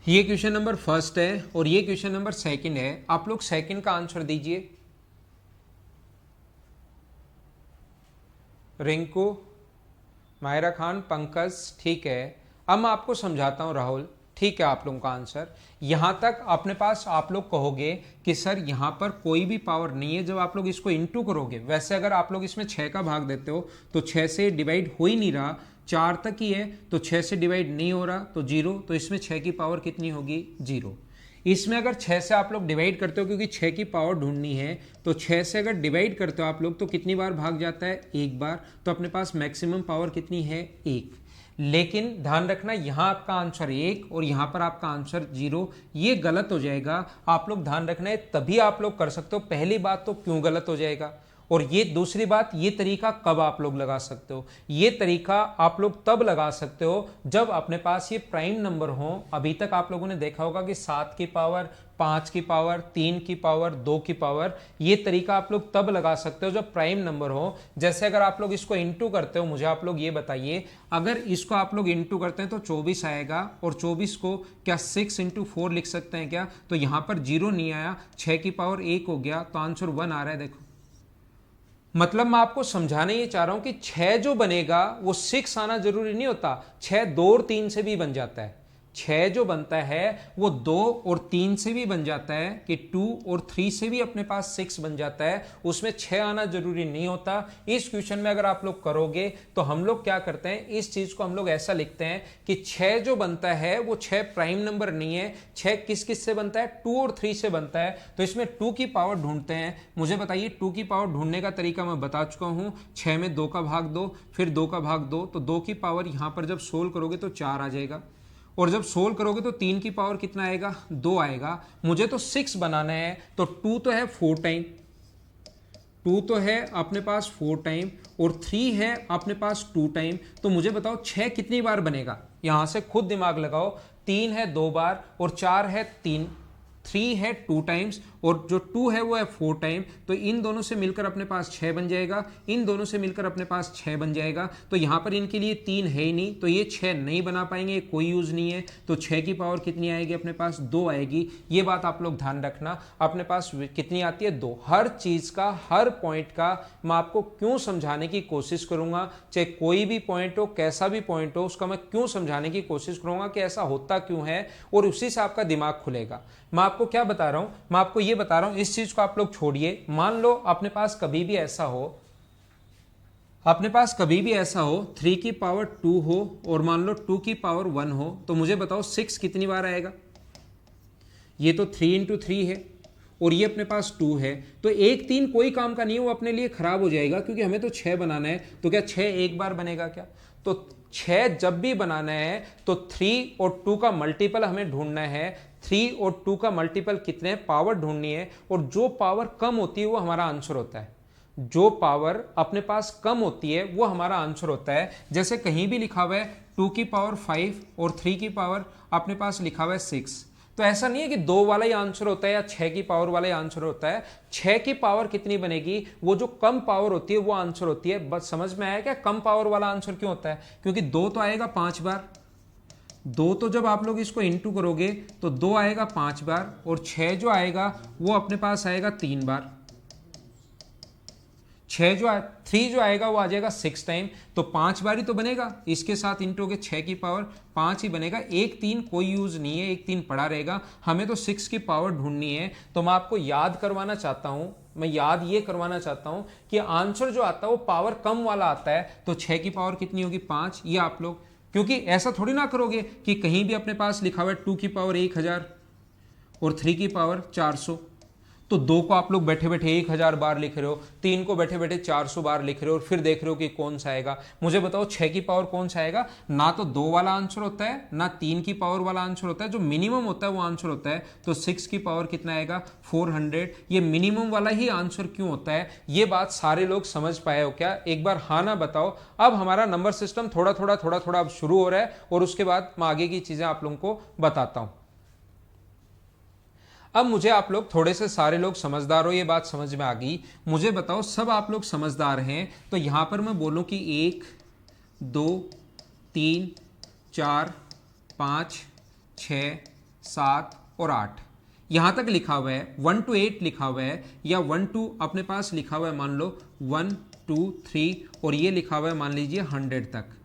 Speaker 1: ये क्वेश्चन नंबर फर्स्ट है और ये क्वेश्चन नंबर सेकंड है। आप लोग सेकंड का आंसर दीजिए। रिंकू, मायरा खान, पंकज, ठीक है। अब मैं आपको समझाता हूं राहुल, ठीक है। आप लोगों का आंसर यहां तक अपने पास आप लोग कहोगे कि सर यहां पर कोई भी पावर नहीं है। जब आप लोग इसको इंटू करोगे, वैसे अगर आप लोग इसमें 6 का भाग देते हो तो 6 से डिवाइड हो ही नहीं रहा, 4 तक ही है तो 6 से डिवाइड नहीं हो रहा तो 0। तो इसमें 6 की पावर कितनी होगी, 0। इसमें अगर 6 से आप लोग डिवाइड करते हो, क्योंकि 6 की पावर ढूंढनी है, तो 6 से अगर डिवाइड करते हो आप लोग तो कितनी बार भाग जाता है, एक बार। तो अपने पास मैक्सिमम पावर कितनी है, 1। लेकिन ध्यान रखना यहां आपका आंसर 1 और यहां पर आपका आंसर 0, ये गलत हो जाएगा। आप लोग ध्यान रखना है, तभी आप लोग कर सकते हो। पहली बात तो क्यों गलत हो जाएगा, और ये दूसरी बात, ये तरीका कब आप लोग लगा सकते हो। ये तरीका आप लोग तब लगा सकते हो जब अपने पास ये प्राइम नंबर हो। अभी तक आप लोगों ने देखा होगा कि 7 की पावर, 5 की पावर, 3 की पावर, 2 की पावर, ये तरीका आप लोग तब लगा सकते हो जब प्राइम नंबर हो। जैसे अगर आप लोग इसको इंटू करते हो, मुझे आप लोग ये बताइए, अगर इसको आप लोग इंटू करते हैं तो 24 आएगा, और 24 को क्या 6 इंटू 4 लिख सकते हैं क्या। तो यहां पर 0 नहीं आया, 6 की पावर 1 हो गया, तो आंसर 1 आ रहा है। देखो, मतलब मैं आपको समझाने ये चाह रहा हूं कि 6 जो बनेगा वो 6 आना जरूरी नहीं होता। 6 2 और 3 से भी बन जाता है। 6 जो बनता है वो 2 और 3 से भी बन जाता है, कि 2 और 3 से भी अपने पास 6 बन जाता है। उसमें 6 आना जरूरी नहीं होता। इस क्वेश्चन में अगर आप लोग करोगे तो हम लोग क्या करते हैं, इस चीज को हम लोग ऐसा लिखते हैं कि 6 जो बनता है वो 6 प्राइम नंबर नहीं है। 6 किस किस से बनता है, 2 और 3 से बनता है। तो इसमें 2 की पावर ढूंढते हैं। मुझे बताइए 2 की पावर ढूंढने का तरीका मैं बता चुका हूं। 6 में 2 का भाग दो, फिर 2 का भाग दो, तो 2 की पावर यहां पर जब सोल्व करोगे तो 4 आ जाएगा, और जब सोल्व करोगे तो 3 की पावर कितना आएगा, 2 आएगा। मुझे तो 6 बनाना है, तो 2 तो है 4 टाइम, 2 तो है अपने पास 4 टाइम, और 3 है अपने पास 2 टाइम। तो मुझे बताओ 6 कितनी बार बनेगा, यहां से खुद दिमाग लगाओ। 3 है 2 बार, और 4 है 3, 3 है 2 टाइम्स, और जो 2 है वो है 4 टाइम। तो इन दोनों से मिलकर अपने पास 6 बन जाएगा, इन दोनों से मिलकर अपने पास 6 बन जाएगा। तो यहां पर इनके लिए 3 है ही नहीं, तो ये 6 नहीं बना पाएंगे, कोई यूज नहीं है। तो 6 की पावर कितनी आएगी, अपने पास 2 आएगी। ये बात आप लोग ध्यान रखना, अपने पास कितनी आती है, 2। हर चीज का, हर पॉइंट का मैं आपको क्यों समझाने की कोशिश करूंगा, चाहे कोई भी पॉइंट हो, कैसा भी पॉइंट हो, उसका मैं क्यों समझाने की कोशिश करूंगा कि ऐसा होता क्यों है, और उसी से आपका दिमाग खुलेगा। मैं आपको क्या बता रहा हूं, मैं आपको ये बता रहा हूं, इस चीज को आप लोग छोड़िए। मान लो अपने पास कभी भी ऐसा हो, अपने पास कभी भी ऐसा हो 3 की पावर 2 हो, और मान लो 2 की पावर 1 हो, तो मुझे बताओ 6 कितनी बार आएगा। ये तो 3 इंटू 3 है, और ये अपने पास 2 है, तो 1 3 कोई काम का नहीं है, वो अपने लिए खराब हो जाएगा, क्योंकि हमें तो 6 बनाना है। तो क्या 6 एक बार बनेगा क्या, तो 6 जब भी बनाना है तो 3 और 2 का मल्टीपल हमें ढूंढना है। 3 और 2 का मल्टीपल कितने, पावर ढूंढनी है, और जो पावर कम होती है वो हमारा आंसर होता है। जो पावर अपने पास कम होती है वो हमारा आंसर होता है। जैसे कहीं भी लिखा हुआ है 2 की पावर 5 और 3 की पावर अपने पास लिखा हुआ है 6, तो ऐसा नहीं है कि 2 वाला ही आंसर होता है या 6 की पावर वाला ही आंसर होता है। 6 की पावर कितनी बनेगी, वो जो कम पावर होती है वो आंसर होती है। बस समझ में आया क्या कम पावर वाला आंसर क्यों होता है? क्योंकि 2 तो आएगा 5 बार, 2 तो जब आप लोग इसको इंटू करोगे तो 2 आएगा 5 बार, और 6 जो आएगा वो अपने पास आएगा 3 बार। 3 जो आएगा वो आ जाएगा 6 टाइम, तो 5 बार ही तो बनेगा। इसके साथ इंटू के 6 की पावर 5 ही बनेगा। 1 3 कोई यूज नहीं है, 1 3 पड़ा रहेगा। हमें तो 6 की पावर ढूंढनी है। तो मैं आपको याद करवाना चाहता हूं, मैं याद ये करवाना चाहता हूं कि आंसर जो आता है वो पावर कम वाला आता है। तो 6 की पावर कितनी होगी 5। ये आप लोग, क्योंकि ऐसा थोड़ी ना करोगे कि कहीं भी अपने पास लिखा हुआ है 2 की पावर 1000 और 3 की पावर 400, तो 2 को आप लोग बैठे बैठे 1000 बार लिख रहे हो, 3 को बैठे बैठे 400 बार लिख रहे हो, और फिर देख रहे हो कि कौन सा आएगा। मुझे बताओ 6 की पावर कौन सा आएगा? ना तो 2 वाला आंसर होता है, ना 3 की पावर वाला आंसर होता है। जो मिनिमम होता है वो आंसर होता है। तो 6 की पावर कितना आएगा 400। ये मिनिमम वाला ही आंसर क्यों होता है, ये बात सारे लोग समझ पाए हो क्या? एक बार हाँ ना बताओ। अब हमारा नंबर सिस्टम थोड़ा थोड़ा अब शुरू हो रहा है, और उसके बाद मैं आगे की चीजें आप लोगों को बताता हूं। अब मुझे आप लोग थोड़े से सारे लोग समझदार हो, ये बात समझ में आ गई। मुझे बताओ सब आप लोग समझदार हैं तो यहां पर मैं बोलूं कि 1 2 3 4 5 6 7 और 8 यहां तक लिखा हुआ है। 1 to 8 लिखा हुआ है, या 1 to अपने पास लिखा हुआ है मान लो 1 2 3, और ये लिखा हुआ है मान लीजिए 100 तक।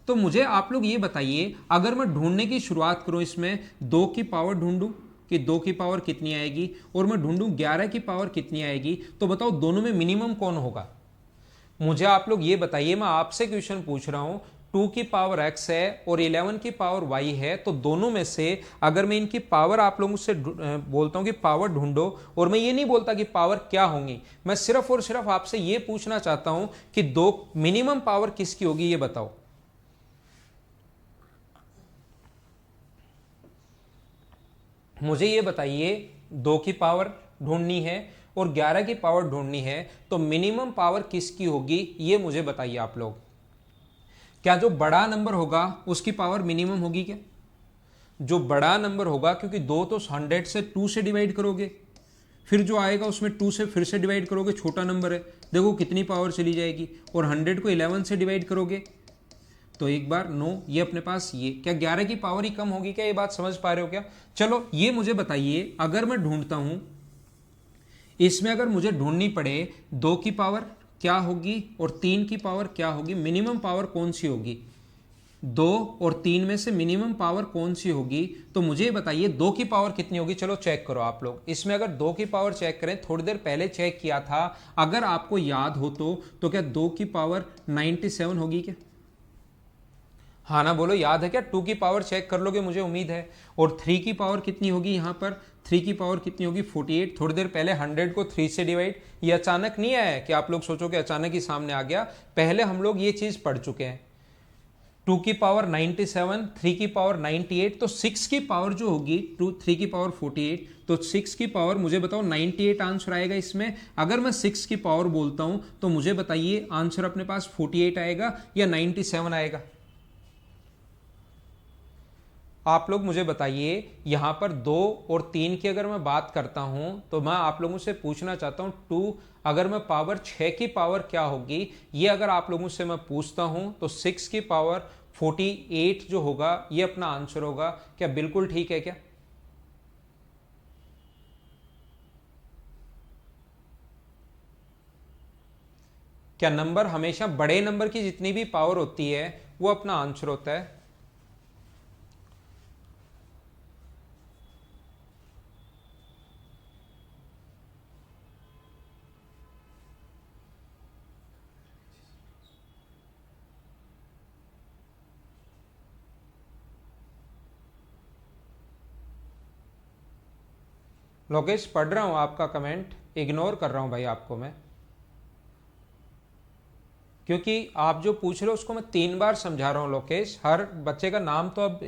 Speaker 1: तो मुझे आप लोग ये बताइए, अगर मैं ढूंढने की शुरुआत करूं, इसमें 2 की पावर ढूंढूं कि 2 की पावर कितनी आएगी, और मैं ढूंढूं 11 की पावर कितनी आएगी, तो बताओ दोनों में मिनिमम कौन होगा? मुझे आप लोग ये बताइए, मैं आपसे क्वेश्चन पूछ रहा हूं। 2 की पावर x है और 11 की पावर y है, तो दोनों में से अगर मैं इनकी पावर आप लोगों से बोलता हूं कि पावर ढूंढो, और मैं ये नहीं बोलता कि पावर क्या होंगी, मैं सिर्फ और सिर्फ आपसे ये पूछना चाहता हूं कि 2 मिनिमम पावर किसकी होगी, ये बताओ। मुझे ये बताइए, 2 की पावर ढूंढनी है और 11 की पावर ढूंढनी है, तो मिनिमम पावर किसकी होगी ये मुझे बताइए आप लोग। क्या जो बड़ा नंबर होगा उसकी पावर मिनिमम होगी क्या? जो बड़ा नंबर होगा, क्योंकि 2 तो 100 से 2 से डिवाइड करोगे, फिर जो आएगा उसमें 2 से फिर से डिवाइड करोगे, छोटा नंबर है, देखो कितनी पावर चली जाएगी। और 100 को 11 से डिवाइड करोगे तो एक बार नो, ये अपने पास ये क्या 11 की पावर ही कम होगी क्या? ये बात समझ पा रहे हो क्या? चलो ये मुझे बताइए, अगर मैं ढूंढता हूं इसमें, अगर मुझे ढूंढनी पड़े 2 की पावर क्या होगी और 3 की पावर क्या होगी, मिनिमम पावर कौन सी होगी, 2 और 3 में से मिनिमम पावर कौन सी होगी, तो मुझे बताइए 2 की पावर कितनी होगी। चलो चेक करो आप लोग। इसमें अगर 2 की पावर चेक करें, थोड़ी देर पहले चेक किया था, अगर आपको याद हो तो क्या 2 की पावर 97 होगी क्या? हाँ ना बोलो, याद है क्या? 2 की पावर चेक कर लोगे मुझे उम्मीद है। और 3 की पावर कितनी होगी, यहां पर 3 की पावर कितनी होगी 48। थोड़ी देर पहले 100 को 3 से डिवाइड, ये अचानक नहीं आया कि आप लोग सोचो कि अचानक ही सामने आ गया, पहले हम लोग ये चीज पढ़ चुके हैं। 2 की पावर 97, 3 की पावर 98, तो 6 की पावर जो होगी 3 की पावर 48, तो 6 की पावर मुझे बताओ 98 आंसर आएगा इसमें। अगर मैं 6 की पावर बोलता हूं तो मुझे बताइए आंसर अपने पास 48 आएगा या 97 आएगा? आप लोग मुझे बताइए, यहां पर 2 और 3 की अगर मैं बात करता हूं तो मैं आप लोगों से पूछना चाहता हूं 2 अगर मैं पावर 6 की पावर क्या होगी, ये अगर आप लोगों से मैं पूछता हूं तो 6 की पावर 48 जो होगा ये अपना आंसर होगा। क्या बिल्कुल ठीक है क्या? क्या नंबर हमेशा बड़े नंबर की जितनी भी पावर होती है वो अपना आंसर होता है? लोकेश पढ़ रहा हूं आपका कमेंट, इग्नोर कर रहा हूं भाई आपको मैं, क्योंकि आप जो पूछ रहे हो उसको मैं 3 बार समझा रहा हूं लोकेश। हर बच्चे का नाम तो अब,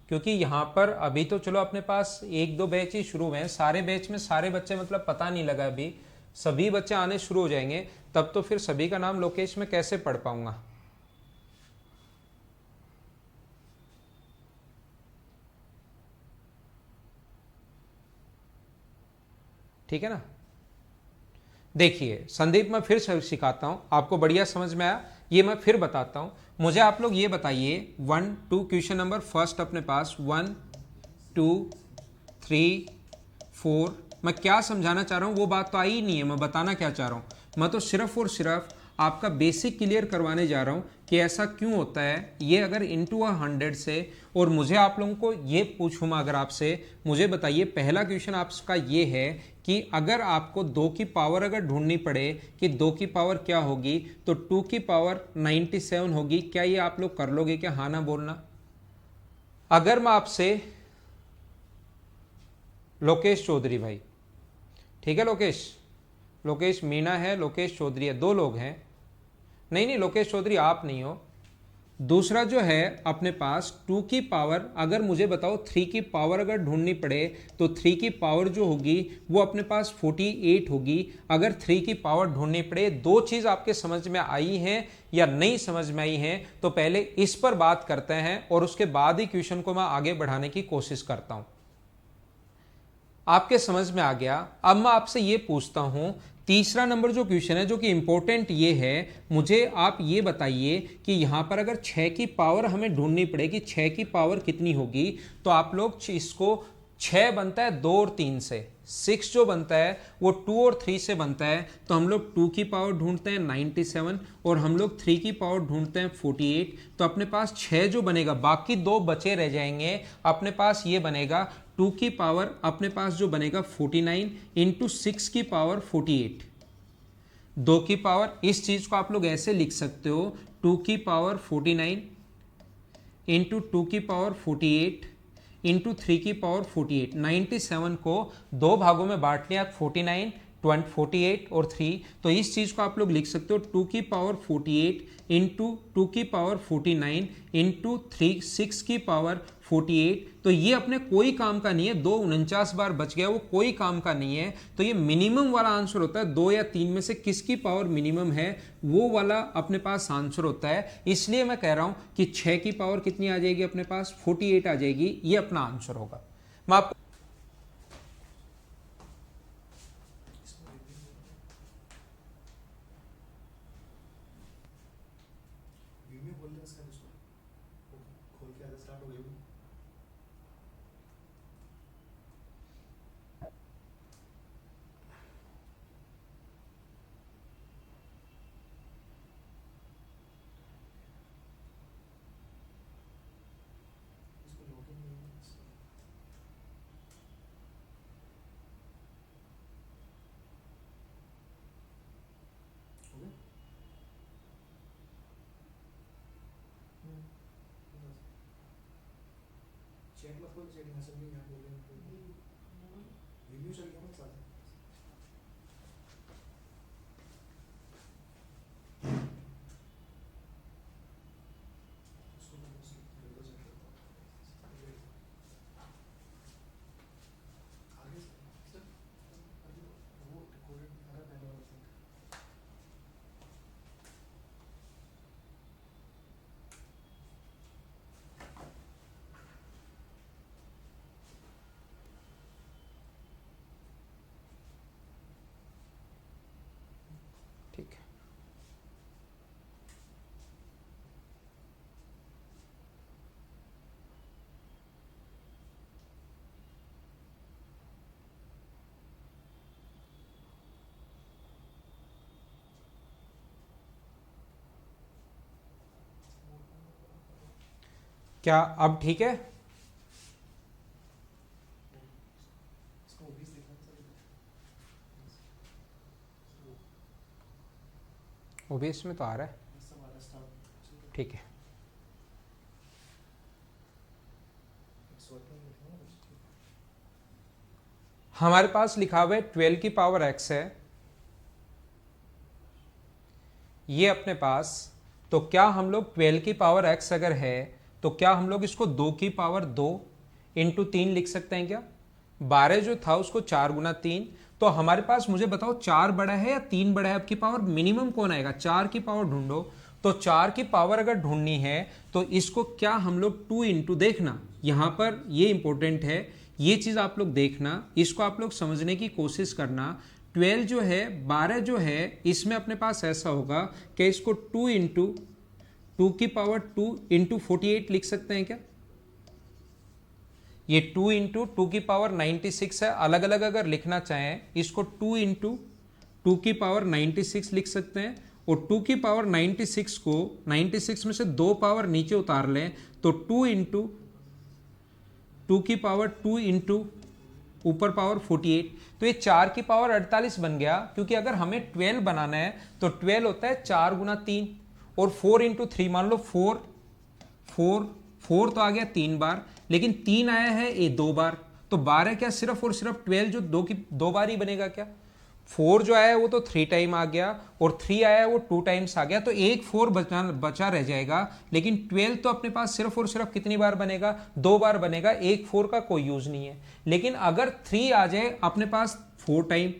Speaker 1: क्योंकि यहां पर अभी तो चलो अपने पास 1-2 बैच ही शुरू हुए हैं, सारे बैच में सारे बच्चे मतलब पता नहीं लगा, अभी सभी बच्चे आने शुरू हो जाएंगे, तब तो फिर सभी का नाम लोकेश में कैसे पढ़ पाऊंगा। ठीक है ना। देखिए संदीप, मैं फिर सिखाता हूं, आपको बढ़िया समझ में आया, ये मैं फिर बताता हूं। मुझे आप लोग ये बताइए 1 2 क्वेश्चन नंबर फर्स्ट अपने पास 1 2 3 4, मैं क्या समझाना चाह रहा हूं वो बात तो आई ही नहीं है, मैं बताना क्या चाह रहा हूं। मैं तो सिर्फ और सिर्फ आपका बेसिक क्लियर करवाने जा रहा हूं कि ऐसा क्यों होता है। ये अगर इंटू 100 से, और मुझे आप लोगों को ये पूछूँ मैं अगर आपसे, मुझे बताइए पहला क्वेश्चन आपका ये है कि अगर आपको 2 की पावर अगर ढूंढनी पड़े कि 2 की पावर क्या होगी, तो 2 की पावर 97 होगी। क्या ये आप लोग कर लोगे क्या? हाँ ना बोलना। अगर मैं आपसे, लोकेश चौधरी भाई, ठीक है लोकेश मीणा है, लोकेश चौधरी है, 2 लोग हैं। नहीं लोकेश चौधरी आप नहीं हो। दूसरा जो है अपने पास 2 की पावर, अगर मुझे बताओ 3 की पावर अगर ढूंढनी पड़े तो 3 की पावर जो होगी वो अपने पास 48 होगी। अगर 3 की पावर ढूंढनी पड़े, 2 चीज आपके समझ में आई हैं या नहीं समझ में आई हैं, तो पहले इस पर बात करते हैं और उसके बाद ही क्वेश्चन को मैं आगे बढ़ाने की कोशिश करता हूं। आपके समझ में आ गया। अब मैं आपसे ये पूछता हूं, तीसरा नंबर जो क्वेश्चन है जो कि इंपॉर्टेंट ये है, मुझे आप ये बताइए कि यहां पर अगर 6 की पावर हमें ढूंढनी पड़ेगी, 6 की पावर कितनी होगी, तो आप लोग इसको 6 बनता है 2 और 3 से, 6 जो बनता है वो 2 और 3 से बनता है। तो हम लोग 2 की पावर ढूंढते हैं 97 और हम लोग 3 की पावर ढूंढते हैं 48। तो अपने पास 6 जो बनेगा, बाकी 2 बचे रह जाएंगे। अपने पास ये बनेगा 2 की पावर अपने पास जो बनेगा 49 इंटू 6 की पावर 48। 2 की पावर, इस चीज को आप लोग ऐसे लिख सकते हो, 2 की पावर 49 इंटू 2 की पावर 48 इंटू 3 की पावर 48। 97 को 2 भागों में बांट लिया, 49 48 और 3। तो इस चीज को आप लोग लिख सकते हो 2 की पावर 48 इंटू 2 की पावर 49 इंटू 6 की पावर 48। तो ये अपने कोई काम का नहीं है, 2 49 बार बच गया, वो कोई काम का नहीं है। तो ये मिनिमम वाला आंसर होता है, 2 या 3 में से किसकी पावर मिनिमम है वो वाला अपने पास आंसर होता है। इसलिए मैं कह रहा हूं कि 6 की पावर कितनी आ जाएगी अपने पास, 48 आ जाएगी, ये अपना आंसर होगा। मैं आपको ठीक है। क्या अब ठीक है? ओबीएस में तो आ रहा है, ठीक है। हमारे पास लिखा हुआ है 12 की पावर x है ये अपने पास। तो क्या हम लोग 12 की पावर x अगर है तो क्या हम लोग इसको 2 की पावर 2 इंटू 3 लिख सकते हैं क्या? 12 जो था उसको 4 गुना 3। तो हमारे पास, मुझे बताओ 4 बड़ा है या 3 बड़ा है? आपकी पावर मिनिमम कौन आएगा? 4 की पावर ढूंढो। तो 4 की पावर अगर ढूंढनी है तो इसको क्या हम लोग 2 इंटू, देखना यहां पर ये इंपॉर्टेंट है ये चीज़ आप लोग देखना, इसको आप लोग समझने की कोशिश करना। 12 जो है, 12 जो है, इसमें अपने पास ऐसा होगा कि इसको 2 इंटू 2 की पावर 2 इंटू 48 लिख सकते हैं क्या? ये 2 इंटू 2 की पावर 96 है। अलग अलग अगर लिखना चाहें इसको 2 इंटू 2 की पावर 96 लिख सकते हैं। और 2 की पावर 96 को 96 में से 2 पावर नीचे उतार लें तो 2 इंटू 2 की पावर 2 इंटू ऊपर पावर 48, तो ये 4 की पावर 48 बन गया। क्योंकि अगर हमें 12 बनाना है तो 12 होता है 4 गुना 3 और 4 इंटू 3, मान लो 4 तो आ गया 3 बार, लेकिन 3 आया है ये 2 बार, तो 12 क्या सिर्फ और सिर्फ 12 जो 2 बार ही बनेगा क्या? 4 जो आया है वो तो 3 टाइम आ गया और 3 आया है वो 2 टाइम्स आ गया, तो एक 4 बचा रह जाएगा। लेकिन 12 तो अपने पास सिर्फ और सिर्फ कितनी बार बनेगा? 2 बार बनेगा, एक 4 का कोई यूज नहीं है। लेकिन अगर 3 आ जाए अपने पास 4 टाइम,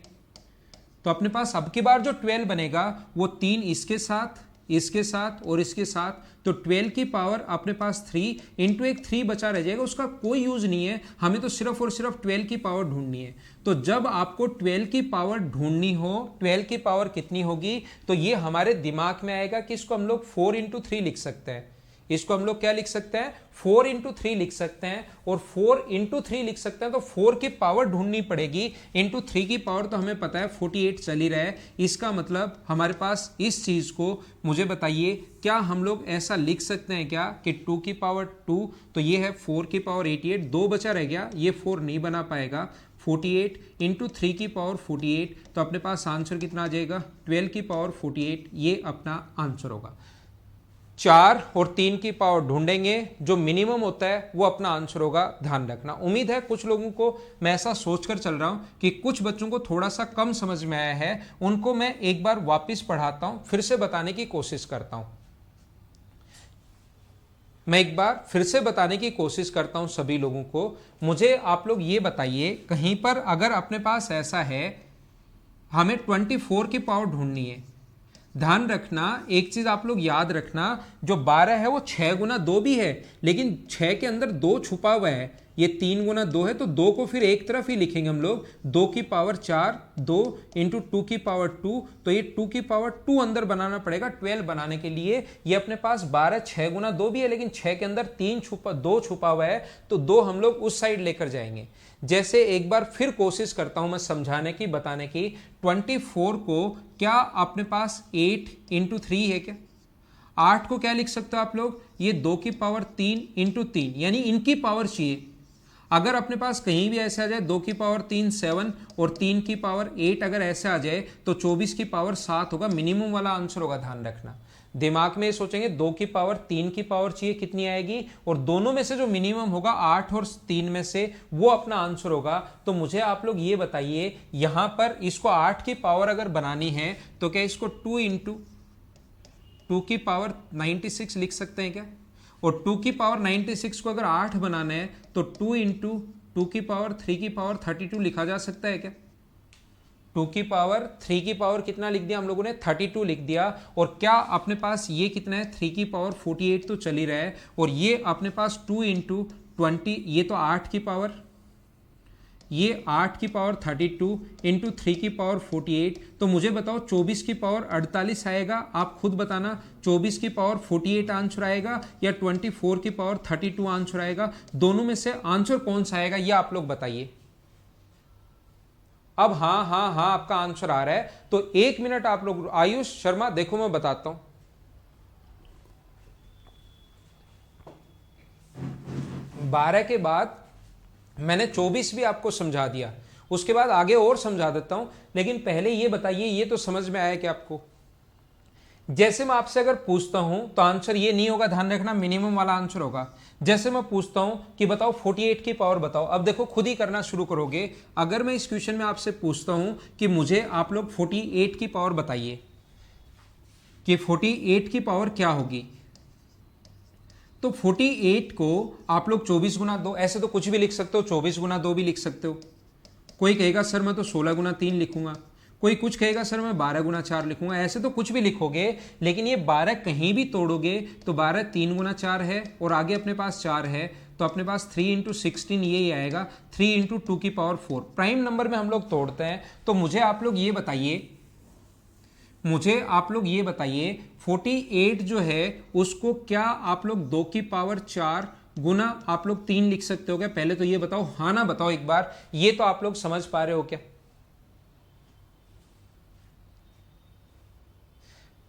Speaker 1: तो अपने पास अब की बार जो 12 बनेगा वो 3 इसके साथ, इसके साथ और इसके साथ, तो 12 की पावर अपने पास 3 इंटू एक 3 बचा रह जाएगा, उसका कोई यूज नहीं है, हमें तो सिर्फ और सिर्फ 12 की पावर ढूंढनी है। तो जब आपको 12 की पावर ढूंढनी हो, 12 की पावर कितनी होगी, तो ये हमारे दिमाग में आएगा कि इसको हम लोग 4 इंटू 3 लिख सकते हैं। इसको हम लोग क्या लिख सकते हैं? 4 इंटू 3 लिख सकते हैं। और 4 इंटू 3 लिख सकते हैं तो 4 की पावर ढूंढनी पड़ेगी। इंटू 3 की पावर तो हमें पता है 48 चल ही रहा है। इसका मतलब हमारे पास इस चीज को, मुझे बताइए क्या हम लोग ऐसा लिख सकते हैं क्या कि 2 की पावर 2, तो ये है 4 की पावर 88, 2 बचा रह गया, ये 4 नहीं बना पाएगा। 48 इंटू 3 की पावर 48, तो अपने पास आंसर कितना आ जाएगा? 12 की पावर 48, ये अपना आंसर होगा। 4 और 3 की पावर ढूंढेंगे, जो मिनिमम होता है वो अपना आंसर होगा, ध्यान रखना। उम्मीद है कुछ लोगों को, मैं ऐसा सोचकर चल रहा हूं कि कुछ बच्चों को थोड़ा सा कम समझ में आया है, उनको मैं एक बार वापस पढ़ाता हूं, फिर से बताने की कोशिश करता हूं। मैं एक बार फिर से बताने की कोशिश करता हूं सभी लोगों को। मुझे आप लोग ये बताइए, कहीं पर अगर अपने पास ऐसा है, हमें 24 की पावर ढूंढनी है। ध्यान रखना, एक चीज आप लोग याद रखना, जो 12 है वो 6 गुना 2 भी है, लेकिन 6 के अंदर 2 छुपा हुआ है। ये 3 गुना 2 है, तो 2 को फिर एक तरफ ही लिखेंगे हम लोग। 2 की पावर 4, 2 इंटू 2 की पावर 2, तो ये 2 की पावर 2 अंदर बनाना पड़ेगा 12 बनाने के लिए। ये अपने पास 12 6 गुना 2 भी है, लेकिन 6 के अंदर 2 छुपा हुआ है, तो 2 हम लोग उस साइड लेकर जाएंगे। जैसे एक बार फिर कोशिश करता हूं मैं समझाने की, बताने की। 24 को क्या अपने पास 8 इंटू 3 है क्या? 8 को क्या लिख सकते हो आप लोग? ये 2 की पावर 3 इंटू 3, यानी इनकी पावर चाहिए। अगर अपने पास कहीं भी ऐसे आ जाए 2 की पावर 3 7 और 3 की पावर 8 अगर ऐसे आ जाए तो 24 की पावर 7 होगा, मिनिमम वाला आंसर होगा। ध्यान रखना, दिमाग में ये सोचेंगे 2 की पावर 3 की पावर चाहिए, कितनी आएगी, और दोनों में से जो मिनिमम होगा 8 और 3 में से, वो अपना आंसर होगा। तो मुझे आप लोग ये बताइए, यहां पर इसको 8 की पावर अगर बनानी है तो क्या इसको 2 इंटू 2 की पावर 96 लिख सकते हैं क्या? और 2 की पावर 96 को अगर 8 बनाना है तो 2 इंटू 2 की पावर 3 की पावर 32 लिखा जा सकता है क्या? 2 की पावर 3 की पावर कितना लिख दिया हम लोगों ने? 32 लिख दिया। और क्या अपने पास ये कितना है? 3 की पावर 48 तो चल ही रहा है, और ये अपने पास 2 इंटू 20, ये तो 8 की पावर, ये 8 की पावर 32 इंटू 3 की पावर 48, तो मुझे बताओ 24 की पावर 48 आएगा? आप खुद बताना, 24 की पावर 48 आंसर आएगा या 24 की पावर 32 आंसर आएगा? दोनों में से आंसर कौन सा आएगा, ये आप लोग बताइए। अब हाँ हाँ हाँ आपका आंसर आ रहा है, तो 1 मिनट आप लोग, आयुष शर्मा देखो मैं बताता हूं। 12 के बाद मैंने 24 भी आपको समझा दिया, उसके बाद आगे और समझा देता हूं, लेकिन पहले ये बताइए, ये तो समझ में आया कि आपको, जैसे मैं आपसे अगर पूछता हूं तो आंसर ये नहीं होगा, ध्यान रखना, मिनिमम वाला आंसर होगा। जैसे मैं पूछता हूं कि बताओ 48 की पावर बताओ, अब देखो खुद ही करना शुरू करोगे। अगर मैं इस क्वेश्चन में आपसे पूछता हूं कि मुझे आप लोग 48 की पावर बताइए कि 48 की पावर क्या होगी, तो 48 को आप लोग 24 गुना 2, ऐसे तो कुछ भी लिख सकते हो, 24 गुना 2 भी लिख सकते हो। कोई कहेगा सर मैं तो 16 गुना 3 लिखूंगा, कोई कुछ कहेगा सर मैं 12 गुना 4 लिखूंगा, ऐसे तो कुछ भी लिखोगे, लेकिन ये 12 कहीं भी तोड़ोगे तो 12 3 गुना 4 है और आगे अपने पास 4 है, तो अपने पास 3 इंटू 16 यही आएगा, 3 इंटू 2 की पावर 4। प्राइम नंबर में हम लोग तोड़ते हैं, तो मुझे आप लोग ये बताइए 48 जो है उसको क्या आप लोग 2 की पावर 4 गुना आप लोग 3 लिख सकते हो क्या? पहले तो ये बताओ, हाँ ना बताओ एक बार, ये तो आप लोग समझ पा रहे हो क्या?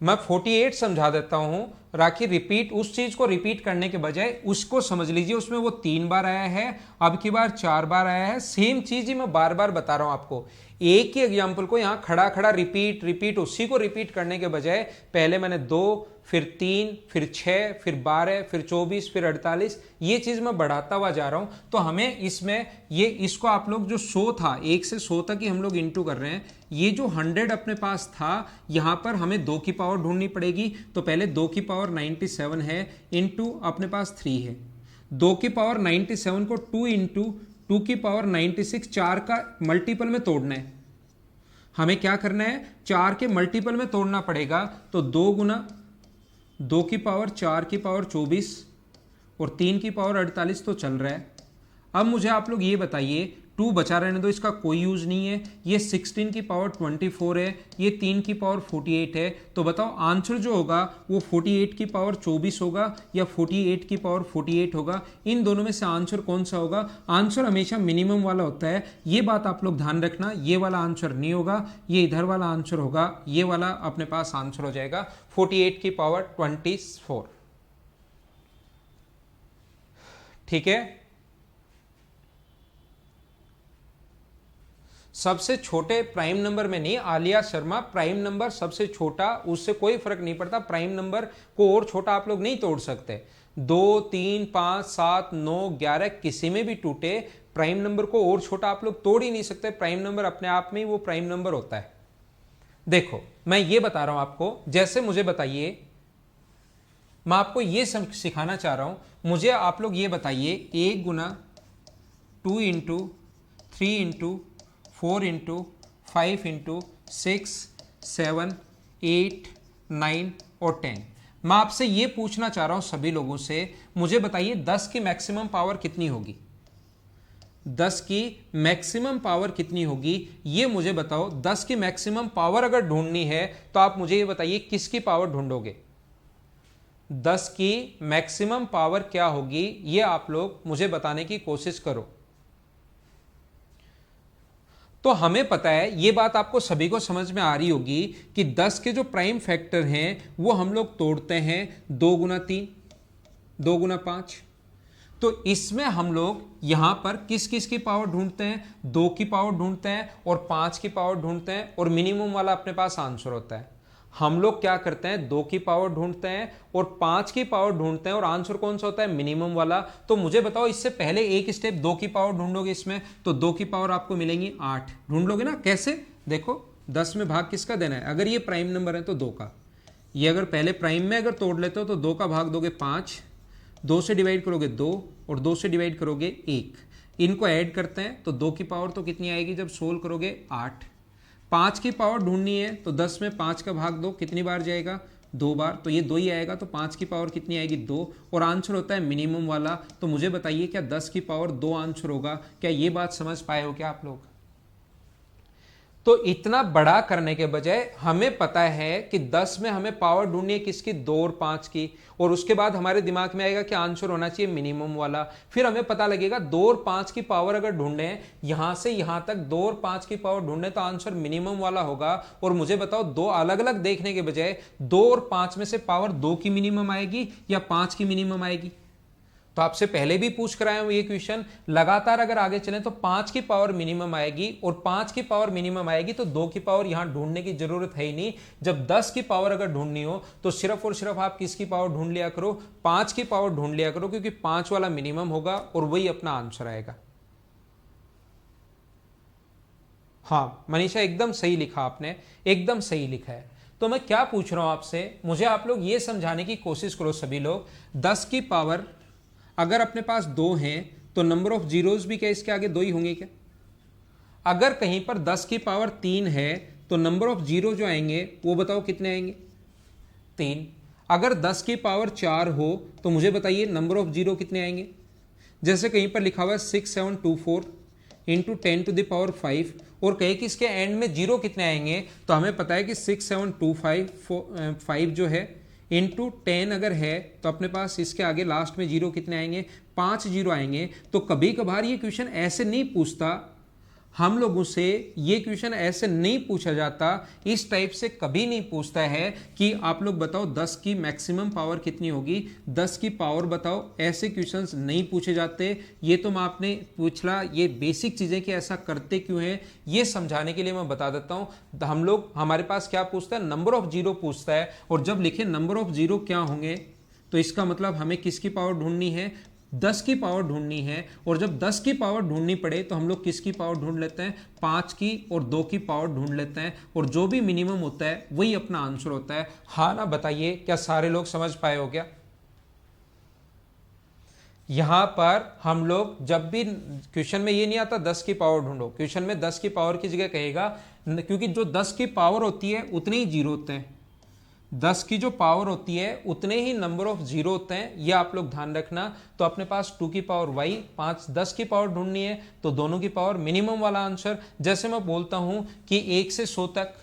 Speaker 1: मैं 48 समझा देता हूं, राखी रिपीट उस चीज को रिपीट करने के बजाय उसको समझ लीजिए। उसमें वो 3 बार आया है, अब की बार 4 बार आया है, सेम चीज ही मैं बार बार बता रहा हूं आपको। एक ही एग्जाम्पल को यहां खड़ा खड़ा रिपीट रिपीट उसी को रिपीट करने के बजाय पहले मैंने 2, फिर 3, फिर 6, फिर 12, फिर 24, फिर 48, ये चीज मैं बढ़ाता हुआ जा रहा हूं। तो हमें इसमें ये इसको आप लोग जो 100 था, 1 से 100 तक ही हम लोग इंटू कर रहे हैं। ये जो 100 अपने पास था, यहां पर हमें 2 की पावर ढूंढनी पड़ेगी। तो पहले 2 की पावर 97 है, इंटू अपने पास 3 है। 2 की पावर 97 को 2 इंटू 2 की पावर 96, 4 का मल्टीपल में तोड़ना है। हमें क्या करना है? 4 के मल्टीपल में तोड़ना पड़ेगा। तो 2 गुना 2 की पावर 4 की पावर 24 और 3 की पावर 48 तो चल रहा है। अब मुझे आप लोग ये बताइए, 2 बचा रहने दो, इसका कोई यूज नहीं है। ये 16 की पावर 24 है, ये 3 की पावर 48 है। तो बताओ आंसर जो होगा वो 48 की पावर 24 होगा या 48 की पावर 48 होगा? इन दोनों में से आंसर कौन सा होगा? आंसर हमेशा मिनिमम वाला होता है, ये बात आप लोग ध्यान रखना। ये वाला आंसर नहीं होगा, ये इधर वाला आंसर होगा। ये वाला अपने पास आंसर हो जाएगा 48 की पावर 24। ठीक है, सबसे छोटे प्राइम नंबर में नहीं, आलिया शर्मा, प्राइम नंबर सबसे छोटा, उससे कोई फर्क नहीं पड़ता। प्राइम नंबर को और छोटा आप लोग नहीं तोड़ सकते। 2, 3, 5, 7, 9, 11 किसी में भी टूटे, प्राइम नंबर को और छोटा आप लोग तोड़ ही नहीं सकते। प्राइम नंबर अपने आप में ही वो प्राइम नंबर होता है। देखो मैं ये बता रहा हूं आपको, जैसे मुझे बताइए, मैं आपको ये सिखाना चाह रहा हूं। मुझे आप लोग ये बताइए, 1 गुना 2 इंटू 3 इंटू 4 इंटू 5 इंटू 6, 7, 8, 9 और 10। मैं आपसे ये पूछना चाह रहा हूं सभी लोगों से, मुझे बताइए 10 की मैक्सिमम पावर कितनी होगी? 10 की मैक्सिमम पावर कितनी होगी ये मुझे बताओ। 10 की मैक्सिमम पावर अगर ढूंढनी है तो आप मुझे ये बताइए किसकी पावर ढूंढोगे? 10 की मैक्सिमम पावर क्या होगी ये आप लोग मुझे बताने की कोशिश करो। तो हमें पता है, ये बात आपको सभी को समझ में आ रही होगी कि 10 के जो प्राइम फैक्टर हैं वो हम लोग तोड़ते हैं 2 गुना 3, 2 गुना 5। तो इसमें हम लोग यहां पर किस किस की पावर ढूंढते हैं? 2 की पावर ढूंढते हैं और 5 की पावर ढूंढते हैं, और मिनिमम वाला अपने पास आंसर होता है। हम लोग क्या करते हैं? 2 की पावर ढूंढते हैं और 5 की पावर ढूंढते हैं, और आंसर कौन सा होता है? मिनिमम वाला। तो मुझे बताओ, इससे पहले एक स्टेप 2 की पावर ढूंढोगे इसमें, तो 2 की पावर आपको मिलेंगी 8। ढूंढ लोगे ना? कैसे? देखो 10 में भाग किसका देना है? अगर ये प्राइम नंबर है तो 2 का। ये अगर पहले प्राइम में अगर तोड़ लेते हो तो 2 का भाग दोगे 5, 2 से डिवाइड करोगे 2 और 2 से डिवाइड करोगे 1। इनको ऐड करते हैं तो 2 की पावर तो कितनी आएगी जब सोल्व करोगे? 8। 5 की पावर ढूंढनी है तो 10 में 5 का भाग दो, कितनी बार जाएगा? 2 बार। तो ये 2 ही आएगा, तो 5 की पावर कितनी आएगी? 2, और आंसर होता है मिनिमम वाला। तो मुझे बताइए क्या 10 की पावर 2 आंसर होगा? क्या ये बात समझ पाए हो क्या आप लोग? तो इतना बड़ा करने के बजाय हमें पता है कि 10 में हमें पावर ढूंढनी है किसकी? 2 और 5 की, और उसके बाद हमारे दिमाग में आएगा कि आंसर होना चाहिए मिनिमम वाला। फिर हमें पता लगेगा 2 और 5 की पावर अगर ढूंढे, यहां से यहां तक 2 और 5 की पावर ढूंढे तो आंसर मिनिमम वाला होगा। और मुझे बताओ, 2 अलग अलग देखने के बजाय 2 और 5 में से पावर 2 की मिनिमम आएगी या 5 की मिनिमम आएगी? तो आपसे पहले भी पूछ कर आया हूं ये क्वेश्चन। लगातार अगर आगे चलें तो 5 की पावर मिनिमम आएगी, और 5 की पावर मिनिमम आएगी तो 2 की पावर यहां ढूंढने की जरूरत है ही नहीं। जब 10 की पावर अगर ढूंढनी हो तो सिर्फ और सिर्फ आप किसकी पावर ढूंढ लिया करो? 5 की पावर ढूंढ लिया करो, क्योंकि 5 वाला मिनिमम होगा और वही अपना आंसर आएगा। हाँ मनीषा, एकदम सही लिखा आपने, एकदम सही लिखा है। तो मैं क्या पूछ रहा हूं आपसे, मुझे आप लोग ये समझाने की कोशिश करो सभी लोग। 10 की पावर अगर अपने पास 2 हैं तो नंबर ऑफ जीरोज भी क्या इसके आगे 2 ही होंगे क्या? अगर कहीं पर 10 की पावर 3 है तो नंबर ऑफ जीरो जो आएंगे वो बताओ कितने आएंगे? 3। अगर 10 की पावर 4 हो तो मुझे बताइए नंबर ऑफ जीरो कितने आएंगे? जैसे कहीं पर लिखा हुआ है 6724 इंटू 10⁵ और कहे कि इसके एंड में जीरो कितने आएंगे, तो हमें पता है कि 6725 जो है इंटू 10 अगर है तो अपने पास इसके आगे लास्ट में जीरो कितने आएंगे, 5 जीरो आएंगे। तो कभी कभार ये क्वेश्चन ऐसे नहीं पूछता, हम लोगों से ये क्वेश्चन ऐसे नहीं पूछा जाता, इस टाइप से कभी नहीं पूछता है कि आप लोग बताओ 10 की मैक्सिमम पावर कितनी होगी, 10 की पावर बताओ, ऐसे क्वेश्चंस नहीं पूछे जाते। ये तो मैं आपने पूछला, ये बेसिक चीजें कि ऐसा करते क्यों है ये समझाने के लिए मैं बता देता हूं। हम लोग, हमारे पास क्या पूछता है, नंबर ऑफ जीरो पूछता है, और जब लिखे नंबर ऑफ जीरो क्या होंगे तो इसका मतलब हमें किसकी पावर ढूंढनी है, 10 की पावर ढूंढनी है। और जब 10 की पावर ढूंढनी पड़े तो हम लोग किसकी पावर ढूंढ लेते हैं, 5 की और 2 की पावर ढूंढ लेते हैं, और जो भी मिनिमम होता है वही अपना आंसर होता है। हाँ ना बताइए, क्या सारे लोग समझ पाए हो क्या? यहां पर हम लोग जब भी क्वेश्चन में ये नहीं आता 10 की पावर ढूंढो, क्वेश्चन में 10 की पावर की जगह कहेगा, क्योंकि जो 10 की पावर होती है उतने ही जीरो होते हैं, 10 की जो पावर होती है उतने ही नंबर ऑफ जीरो होते हैं, ये आप लोग ध्यान रखना। तो अपने पास 2 की पावर y, 10 की पावर ढूंढनी है तो दोनों की पावर मिनिमम वाला आंसर। जैसे मैं बोलता हूं कि 1 से 100 तक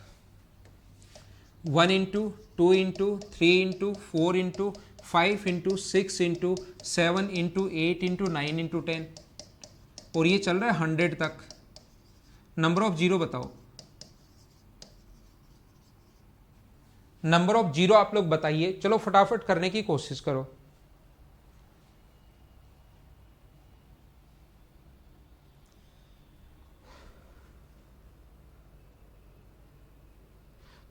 Speaker 1: 1 into 2 into 3 into 4 into 5 into 6 into 7 into 8 into 9 into 10, और ये चल रहा है 100 तक। नंबर ऑफ जीरो बताओ, नंबर ऑफ जीरो आप लोग बताइए, चलो फटाफट करने की कोशिश करो।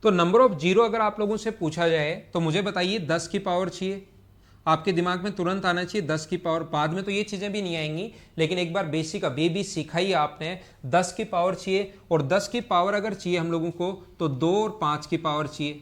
Speaker 1: तो नंबर ऑफ जीरो अगर आप लोगों से पूछा जाए तो मुझे बताइए 10 की पावर चाहिए, आपके दिमाग में तुरंत आना चाहिए 10 की पावर, बाद में तो ये चीजें भी नहीं आएंगी, लेकिन एक बार बेसिक अभी भी सीखा ही आपने, 10 की पावर चाहिए। और 10 की पावर अगर चाहिए हम लोगों को तो 2 और 5 की पावर चाहिए,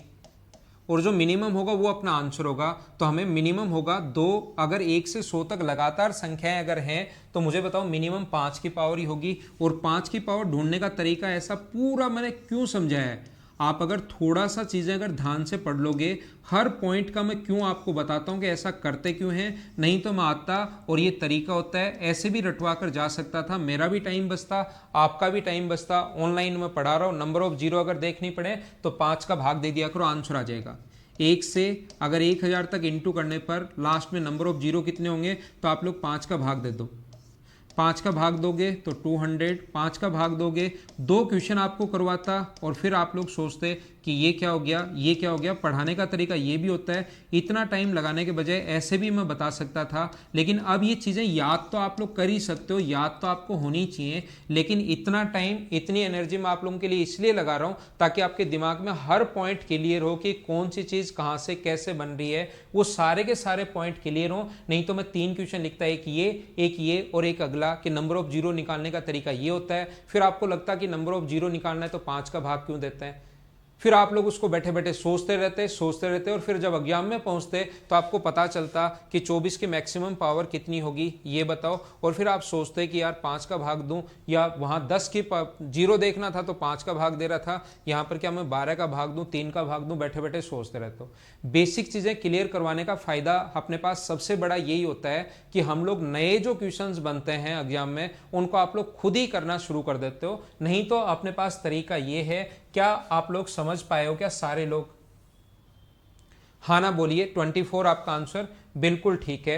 Speaker 1: और जो मिनिमम होगा वो अपना आंसर होगा। तो हमें मिनिमम होगा 2, अगर 1 से 100 तक लगातार संख्याएं अगर हैं तो मुझे बताओ मिनिमम 5 की पावर ही होगी। और 5 की पावर ढूंढने का तरीका ऐसा पूरा मैंने क्यों समझाया है, आप अगर थोड़ा सा चीज़ें अगर ध्यान से पढ़ लोगे, हर पॉइंट का मैं क्यों आपको बताता हूं कि ऐसा करते क्यों हैं, नहीं तो मैं आता और ये तरीका होता है ऐसे भी रटवा कर जा सकता था, मेरा भी टाइम बचता, आपका भी टाइम बचता। ऑनलाइन में पढ़ा रहा हूं, नंबर ऑफ जीरो अगर देखनी पड़े तो 5 का भाग दे दिया करो, आंसर आ जाएगा। 1 से अगर 1000 तक इंटू करने पर लास्ट में नंबर ऑफ जीरो कितने होंगे, तो आप लोग 5 का भाग दे दो, 5 का भाग दोगे तो 200, 5 का भाग दोगे, 2 क्वेश्चन आपको करवाता और फिर आप लोग सोचते कि ये क्या हो गया, ये क्या हो गया। पढ़ाने का तरीका ये भी होता है, इतना टाइम लगाने के बजाय ऐसे भी मैं बता सकता था, लेकिन अब ये चीज़ें याद तो आप लोग कर ही सकते हो, याद तो आपको होनी चाहिए, लेकिन इतना टाइम इतनी एनर्जी मैं आप लोगों के लिए इसलिए लगा रहा हूँ ताकि आपके दिमाग में हर पॉइंट क्लियर हो कि कौन सी चीज़ कहाँ से कैसे बन रही है, वो सारे के सारे पॉइंट क्लियर हो। नहीं तो मैं 3 क्वेश्चन लिखता, एक ये और एक अगला, कि नंबर ऑफ जीरो निकालने का तरीका ये होता है, फिर आपको लगता कि नंबर ऑफ जीरो निकालना है तो 5 का भाग क्यों देते हैं, फिर आप लोग उसको बैठे बैठे सोचते रहते और फिर जब एग्जाम में पहुंचते तो आपको पता चलता कि 24 की मैक्सिमम पावर कितनी होगी ये बताओ, और फिर आप सोचते कि यार 5 का भाग दूं, या वहां 10 की जीरो देखना था तो 5 का भाग दे रहा था, यहां पर क्या मैं 12 का भाग दूं, 3 का भाग दूं, बैठे बैठे सोचते रहते हो। बेसिक चीजें क्लियर करवाने का फायदा अपने पास सबसे बड़ा यही होता है कि हम लोग नए जो क्वेश्चंस बनते हैं एग्जाम में उनको आप लोग खुद ही करना शुरू कर देते हो। नहीं तो अपने पास तरीका ये है। क्या आप लोग समझ पाए हो क्या सारे लोग? हाँ ना बोलिए। 24 आपका आंसर बिल्कुल ठीक है।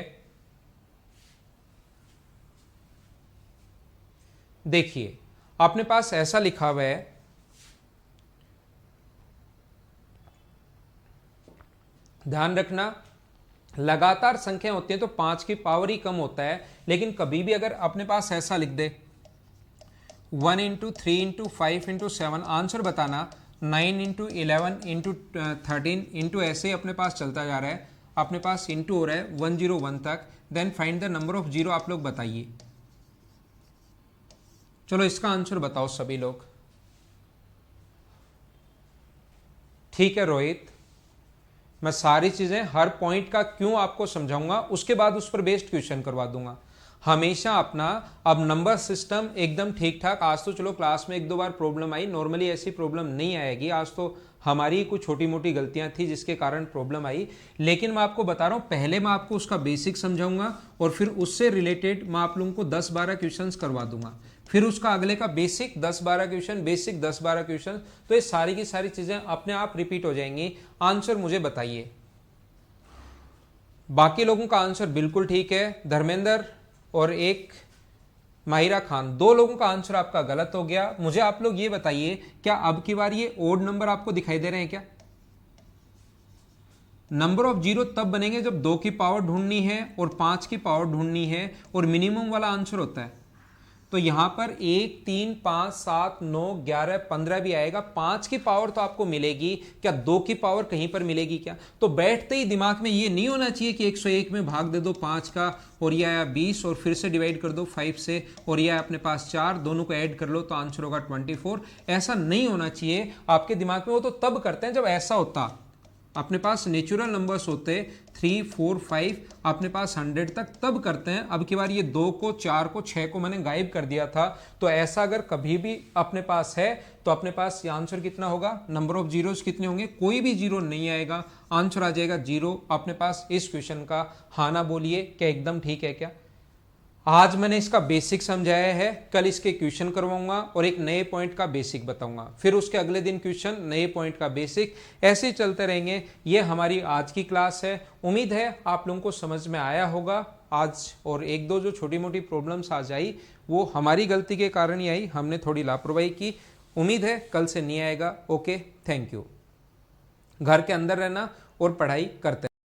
Speaker 1: देखिए अपने पास ऐसा लिखा हुआ है, ध्यान रखना लगातार संख्या होती है तो 5 की पावर ही कम होता है, लेकिन कभी भी अगर अपने पास ऐसा लिख दे 1 इंटू 3 इंटू 5 इंटू 7 आंसर बताना, 9 इंटू 11 इंटू 13 इंटू ऐसे ही अपने पास चलता जा रहा है, अपने पास इंटू हो रहा है 101 तक, then find the number of zero. आप लोग बताइए, चलो इसका आंसर बताओ सभी लोग। ठीक है रोहित, मैं सारी चीजें हर पॉइंट का क्यों आपको समझाऊंगा, उसके बाद उस पर बेस्ड क्वेश्चन करवा दूंगा। हमेशा अपना अब नंबर सिस्टम एकदम ठीक ठाक। आज तो चलो क्लास में एक दो बार प्रॉब्लम आई, नॉर्मली ऐसी प्रॉब्लम नहीं आएगी। आज तो हमारी कुछ छोटी मोटी गलतियां थी जिसके कारण प्रॉब्लम आई, लेकिन मैं आपको बता रहा हूं पहले मैं आपको उसका बेसिक समझाऊंगा और फिर उससे रिलेटेड मैं आप लोगों को 10-12 क्वेश्चंस करवा दूंगा, फिर उसका अगले का बेसिक 10-12 क्वेश्चन, बेसिक 10-12 क्वेश्चन। तो ये सारी की सारी चीजें अपने आप रिपीट हो जाएंगी। आंसर मुझे बताइए। बाकी लोगों का आंसर बिल्कुल ठीक है, धर्मेंद्र और एक माहिरा खान, 2 लोगों का आंसर आपका गलत हो गया। मुझे आप लोग ये बताइए, क्या अब की बार ये ओड नंबर आपको दिखाई दे रहे हैं क्या? नंबर ऑफ जीरो तब बनेंगे जब 2 की पावर ढूंढनी है और 5 की पावर ढूंढनी है और मिनिमम वाला आंसर होता है। तो यहां पर 1, 3, 5, 7, 9, 11, 15 भी आएगा। 5 की पावर तो आपको मिलेगी, क्या 2 की पावर कहीं पर मिलेगी क्या? तो बैठते ही दिमाग में ये नहीं होना चाहिए कि 101 में भाग दे दो 5 का और ये आया 20 और फिर से डिवाइड कर दो 5 से और ये अपने पास 4, दोनों को ऐड कर लो तो आंसर होगा 24। ऐसा नहीं होना चाहिए आपके दिमाग में। वो तो तब करते हैं जब ऐसा होता, अपने पास नेचुरल नंबर्स होते 3, 4, 5, अपने पास 100 तक, तब करते हैं। अब की बार ये 2 को 4 को 6 को मैंने गायब कर दिया था। तो ऐसा अगर कभी भी अपने पास है तो अपने पास ये आंसर कितना होगा, नंबर ऑफ जीरोस कितने होंगे? कोई भी जीरो नहीं आएगा, आंसर आ जाएगा 0 अपने पास। इस क्वेश्चन का हाँ ना बोलिए, क्या एकदम ठीक है क्या? आज मैंने इसका बेसिक समझाया है, कल इसके क्वेश्चन करवाऊंगा और एक नए पॉइंट का बेसिक बताऊंगा, फिर उसके अगले दिन क्वेश्चन, नए पॉइंट का बेसिक, ऐसे ही चलते रहेंगे। ये हमारी आज की क्लास है। उम्मीद है आप लोगों को समझ में आया होगा आज। और एक दो जो छोटी मोटी प्रॉब्लम्स आज आई वो हमारी गलती के कारण ही आई, हमने थोड़ी लापरवाही की। उम्मीद है कल से नहीं आएगा। Okay, thank you. घर के अंदर रहना और पढ़ाई करते